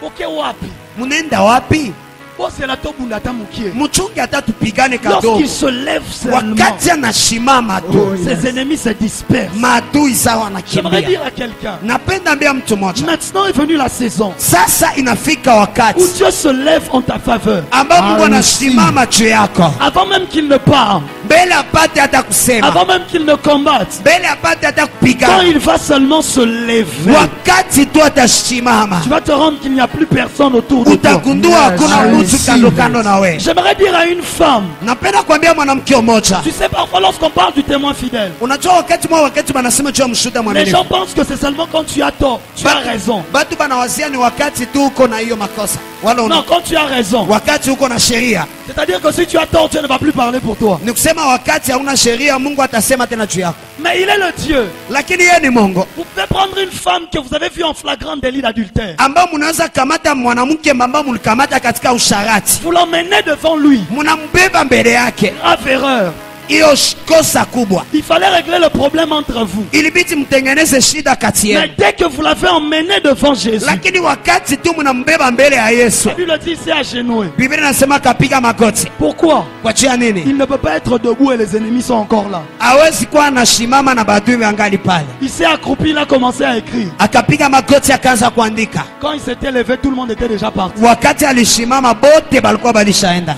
Ok wapi? munaenda wapi? Oh c'est la tobunda tamukie. Mchungi hata tupigane kadogo. Lorsqu'il se lève seulement, Wakati anashimama tu, Oh, yes. ses ennemis se dispersent. maadui sawa J'aimerais wanakimbia. dire à quelqu'un, Napenda ambia mtu mmoja, maintenant est venue la saison sasa inafika où wakati Dieu se lève en ta faveur. ambao Mungu I anasimama juu yako, Avant même qu'il ne parle, mbele apate hata kusema, avant même qu'il ne combatte, mbele apate hata quand kupigana. il va seulement se lever, Wakati tu atasimama, tu vas te rendre qu'il n'y a plus personne autour de toi. utagundua Yes, hakuna I mtu receive kando it. kando na we. J'aimerais dire à une femme, Napenda kuambia mwanamke mmoja, tu sais parfois lorsqu'on parle du témoin fidèle, unajua wakati wanasema juu ya mshuhuda les mwaminifu, gens pensent que c'est seulement quand tu as tort, tu as raison. batu banawazia ni wakati tu uko na hiyo makosa, wala Non, quand tu as raison. wakati uko na sheria. C'est-à-dire que si tu as tort, Dieu ne va plus parler pour toi. Ni kusema wakati hauna sheria, Mungu atasema tena juu yako, Mais il est le Dieu. lakini yeye ni Mungu Vous pouvez prendre une femme que vous avez vue en flagrant délit d'adultère. ambao mnaweza kamata mwanamke ambao mlikamata katika usharati, Vous l'emmenez devant lui. mnambeba mbele yake. Grave erreur. Hiyo kosa kubwa, Il fallait régler le problème entre vous. ilibidi mtengeneze shida kati Mais yenu, dès que vous l'avez emmené devant Jésus, lakini wakati tu mnambeba mbele ya Yesu, la Bible dit c'est agenoué. Biblia inasema kapiga magoti. Pourquoi? Kwa jia nini? Il ne peut pas être debout et les ennemis sont encore là. Hawezi kuwa anashimama na badui wangali pale. Il s'est accroupi, il a commencé à écrire. Akapiga magoti akaanza kuandika. Quand il s'était levé, tout le monde était déjà parti. Wakati alishimama bote balikuwa balishaenda.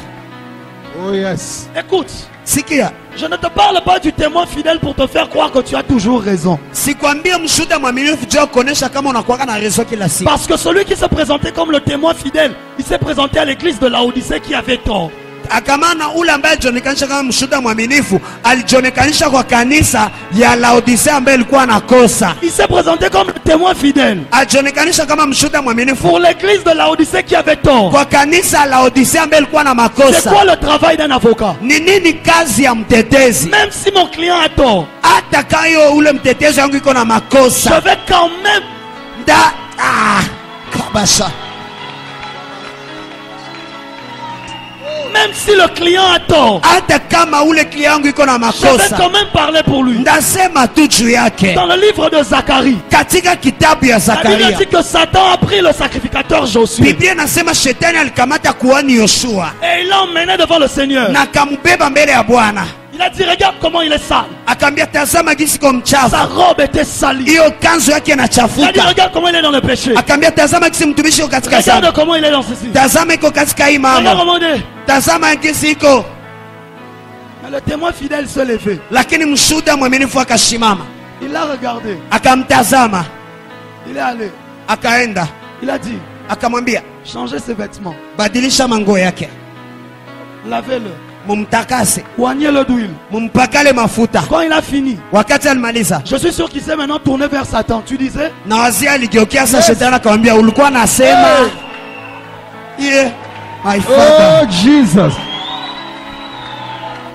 Oh yes. Écoute, Sikia, je ne te parle pas du témoin fidèle pour te faire croire que tu as toujours raison. sikwambie mshuhuda mwaminifu juu ya kuonesha kama unakuwa na rezo kila siku. Parce que celui qui se présentait comme le témoin fidèle, il s'est présenté à l'église de Laodicée qui avait tort. Akamana ule ambaye alijionekanisha kama mshuhuda mwaminifu alijionekanisha kwa kanisa ya Laodicea ambaye ilikuwa anakosa. Il s'est présenté comme le témoin fidèle Alijionekanisha kama mshuhuda mwaminifu pour l'église de Laodicée qui avait tort. kwa kanisa la Laodicea ambaye ilikuwa na C'est makosa. quoi le travail d'un avocat? Ni nini kazi ya mtetezi? Même si mon client a tort, Hata kayo ule mtetezi wangu iko na je makosa, vais quand même, kabasha. même si le client a tort, Hata kama ule klia yangu iko na je vais makosa, quand même parler pour lui. ndasema tu juu yake. Dans le livre de Zacharie, Katika kitabu ya la Bible Zakaria, dit que Satan a pris le sacrificateur Josué Biblia inasema shetani alikamata kuhani Yoshua et il l'a emmené devant le Seigneur. na akamubeba mbele ya Bwana, Il a dit, regarde comment il est sale. akaambia tazama gisi ko Sa mchafu, robe était salie. hiyo kanzu yake Il a dit, inachafuka. regarde comment il est dans le péché. Akaambia tazama gisi mtumishi iko katika Regarde dhambi, comment il est dans ceci. tazama iko katika hii Regarde mambo, comment il est. tazama gisi iko. Mais le témoin fidèle se levait. Lakini mshuhuda mwaminifu akasimama, Il l'a regardé. akamtazama, Il est allé. akaenda, Il a dit, akamwambia changez ses vêtements. badilisha manguo yake, Lavez-le. mumtakase, Oignez-le d'huile. mumpakale mafuta. Quand il a fini, Wakati alimaliza, je suis sûr qu'il s'est maintenant tourné vers Satan. Tu disais, na wazia aligeukia sasa shetani akamwambia, ulikuwa nasema yeah, my father. Oh Jesus.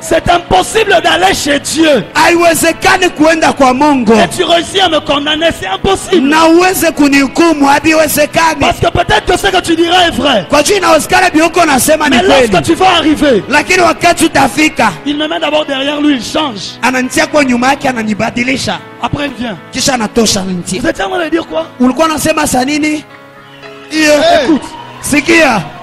c'est impossible d'aller chez Dieu. Haiwezekani kuenda kwa Mungu Et tu réussis à me condamner. C'est impossible. na uweze kunihukumu, habiwezekani. Parce que peut-être que ce que tu diras est vrai. Kwa juu inawezekana biuko nasema ni Mais lorsque kweli, tu vas arriver, lakini wakati utafika il me met d'abord derrière lui, il change. ananitia kwa nyuma yake, ananibadilisha, Après il vient. kisha anatosha ananitia. Vous êtes en train de dire quoi? Ulikuwa nasema sa nini? Hiyo Hey. Écoute, sikia,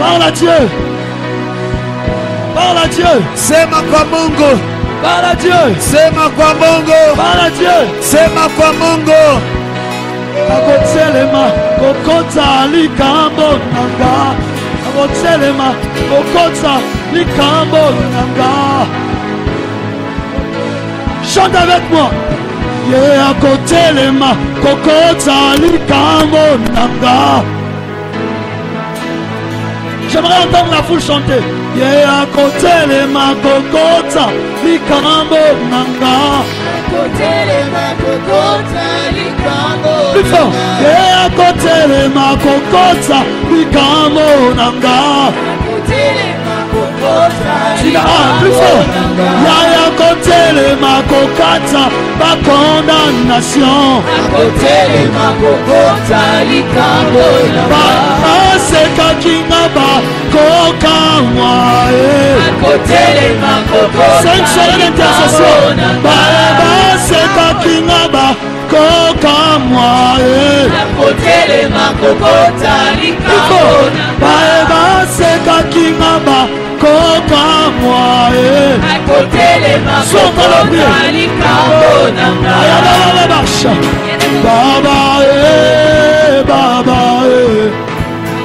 Parle à Dieu. Parle à Dieu. Sema kwa Mungu. Parle à Dieu. Sema kwa Mungu. Parle à Dieu. Sema kwa Mungu. Akotelema kokota likambo nanga. Akotelema kokota likambo nanga. Chante avec moi. Yeah, akotelema kokota likambo nanga. J'aimerais entendre la foule chanter. Yeah, akotelema kokota likambo nanga. Plus fort. Yeah, akotelema kokota likambo nanga. Plus fort. Yaya kotelema kokata ba condamnation. Ba seka kingaba koka mwae. 5 soirées d'intercession. Ba seka kingaba koka mwae. Ba seka kingaba koka mwae. Soka la prière. Ayala marche. Baba eh, Baba eh,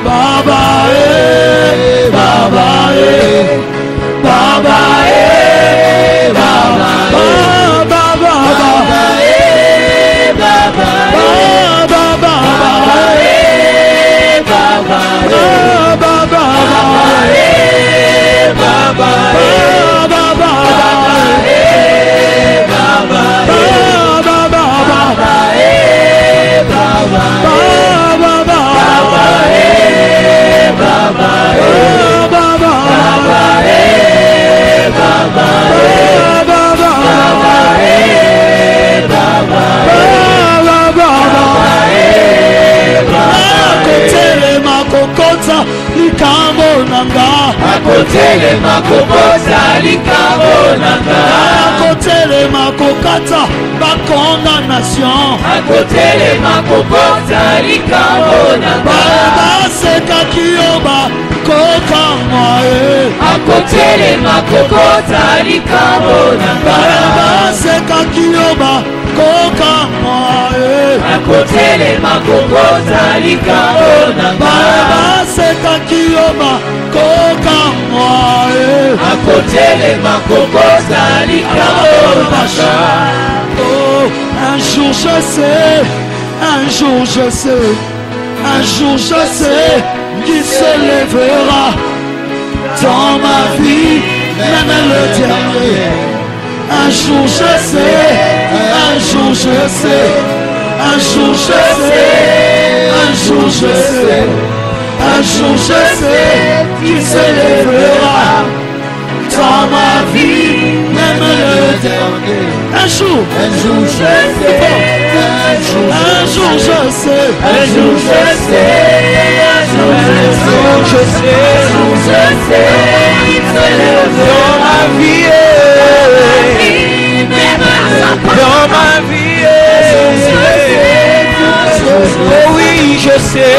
Baba eh, Baba eh, Baba eh, Baba eh, Baba eh, Baba eh, Baba eh, Baba eh, Baba eh, Baba Akotelema kokota likambo nanga. Akotelema kokata ba condamnation. Akotelema kokota likambo nanga. Ba seka kiyoba koka mwae. Akotelema kokota likambo nanga. Ba seka kiyoba koka mwae. Akotelema kokota likambo nanga. Ba seka kiyoba koka mwae. Akotelema kokota likambo nanga. Oh, un jour je sais, un jour je sais, un jour je sais qu'il se lèvera dans ma vie, même le dernier. Un jour je sais, un jour je sais, un jour je sais, un jour je sais, un jour je sais qu'il se lèvera dans ma vie, même le dernier. Un jour je sais, un jour je sais, Un jour je sais, un jour je sais, il se lève dans ma vie, dans ma vie. Oh oui, je sais,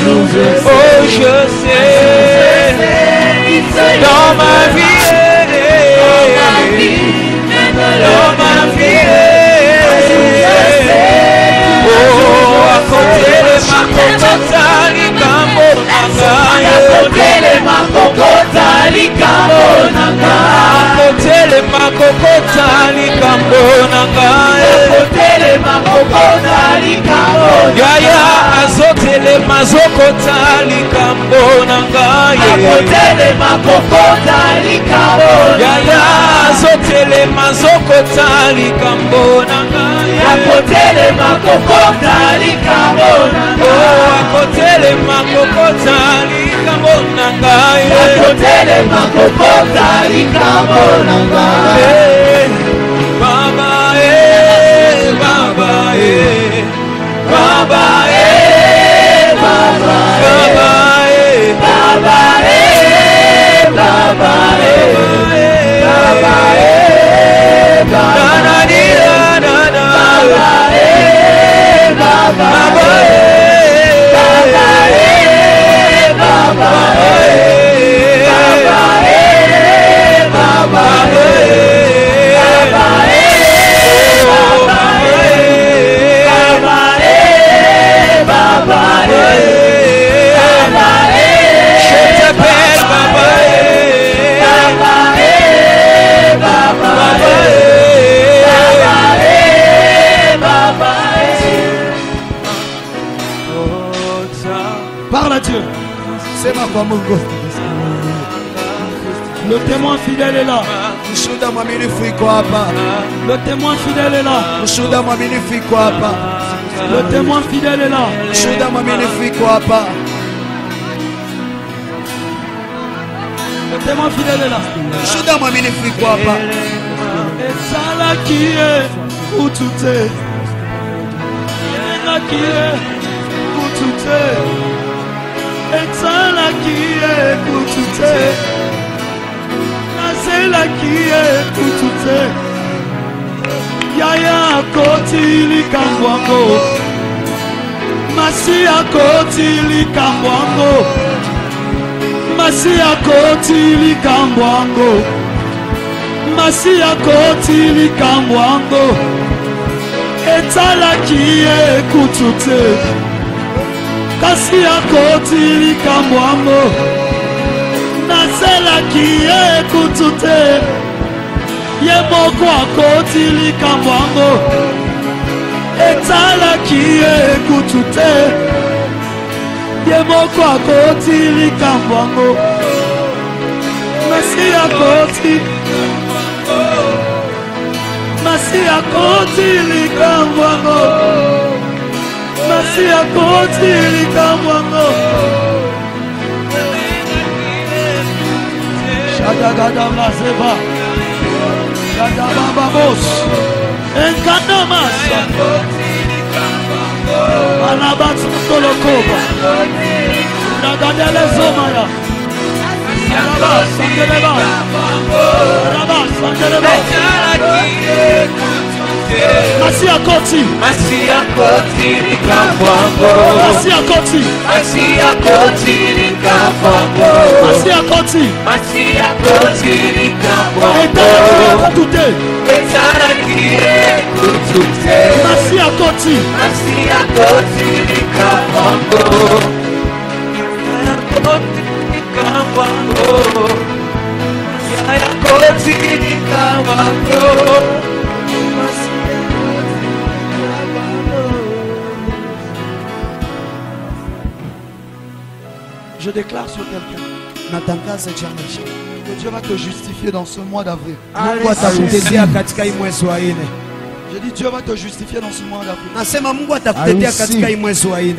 oh je sais, dans ma vie, dans ma vie. Oh, à côté de ma kokota likambo nanga. À côté de ma kokota likambo nanga. À côté de ma kokota likambo nanga. À côté de ma kokota likambo nanga. Yaya azote le mazokota likambo nanga. À côté de ma kokota likambo nanga. Yaya azote le mazokota likambo nanga. À côté de ma kokota likambo nanga. Oh, à côté de ma kokota likambo nanga. À côté de ma kokota likambo nanga. Baba Baba Baba Baba Baba Baba Baba Sema kwa Mungu. Le témoin fidèle est là. Mshuhuda mwaminifu iko hapa. Le témoin fidèle est là. Mshuhuda mwaminifu iko hapa. Le témoin fidèle est là. Mshuhuda mwaminifu iko hapa. Le témoin fidèle est là. Mshuhuda mwaminifu iko hapa. Ezala qui est où tout est. Ezala qui est où tout est. Ezala qui est où tout est. Ezala qui est où tout est. Yaya koti likambwango. Masia koti likambwango. Masia koti likambwango. Masia koti likambwango. Etala qui ekutute. Kasia koti likambwango. Nasela qui ekutute. Yemoko akoti likambwango. Etala qui ekutute. Yemoko akoti likambwango. Masia koti. Masia koti likambwango. Masia koti likambwango. Shadagada Mazeba. Shadababa Bos. Enkanamas. Anabat Tolokoba. Nagadele Zomaya. Rabas Sangeleba. Rabas Sangeleba. Masia koti. Masia koti likambwango. Masia koti. Masia koti likambwango. Masia koti. Masia koti likambwango. Etala kutute. Etala kie kutute. Masia koti. Masia koti likambwango. Masia koti likambwango. Masia koti likambwango. Je déclare sur quelqu'un Natangaza chamaisha. que Dieu va te justifier dans ce mois d'avril. Mungu atakutetea katika hii mwezi wa 4. Je dis Dieu va te justifier dans ce mois d'avril. Nasema Mungu atakutetea katika hii mwezi wa 4.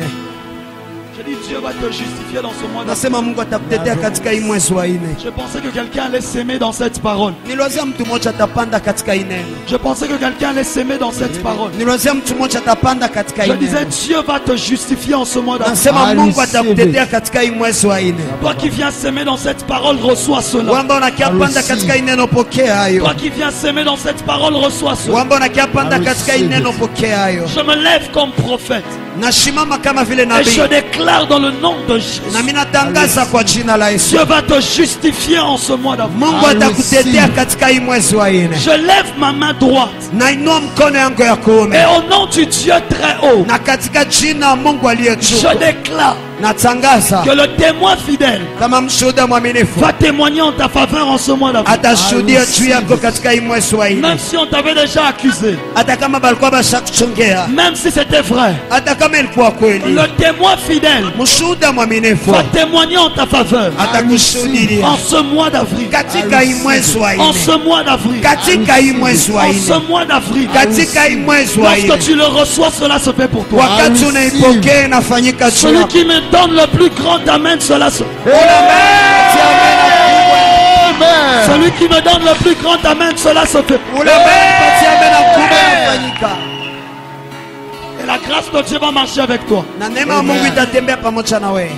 Je dis Dieu va te justifier dans ce mois d'avril. Nasema Mungu atakutetea katika hii mwezi wa 4. Je pensais que quelqu'un allait s'aimer dans cette parole. Niliwazia mtu mmoja atapanda katika hii neno. Je pensais que quelqu'un allait s'aimer dans cette parole. Niliwazia mtu mmoja atapanda katika hii Je disais neno. Dieu va te justifier en ce mois d'avril. Nasema Mungu atakutetea katika hii mwezi wa 4. Toi qui viens s'aimer dans cette parole, reçois cela. Wamba unakiapanda katika hii neno, pokea hayo. Toi qui viens s'aimer dans cette parole, reçois cela. Wamba unakiapanda katika hii neno, pokea hayo. Je me lève comme prophète Nashimama kama vile et je nabii. déclare dans le nom de Jésus. Na mimi natangaza kwa jina la Yesu. Dieu va te justifier en ce mois d'avril. Mungu atakutetea katika hii mwezi wa 4. Je lève ma main droite Nainua mkono yangu ya kuume. et au nom du Dieu très haut, Na katika jina Mungu aliye juu. je déclare Natangaza que le témoin fidèle kama mshuhuda mwaminifu va témoigner en ta faveur en ce mois d'avril. atashuhudia juu yako katika hii mwezi wa 4. Même si on t'avait déjà accusé, Hata kama balikuwa bashakuchongea, même si c'était vrai, hata kama ilikuwa kweli, le témoin fidèle mshuhuda mwaminifu va témoigner en ta faveur atakushuhudia en ce mois d'avril. katika hii mwezi wa En 4. ce mois d'avril. Katika hii mwezi wa En ce 4. mois d'avril. Katika hii mwezi wa Lorsque 4. tu le reçois, cela se fait pour toi. Wakati unaipokea inafanyika juu Celui yako. qui me donne le plus grand amen, cela se Celui qui me donne le plus grand amen, cela se fait. Et la grâce de Dieu va marcher avec toi. Na neema ya Mungu itatembea pamoja na wewe.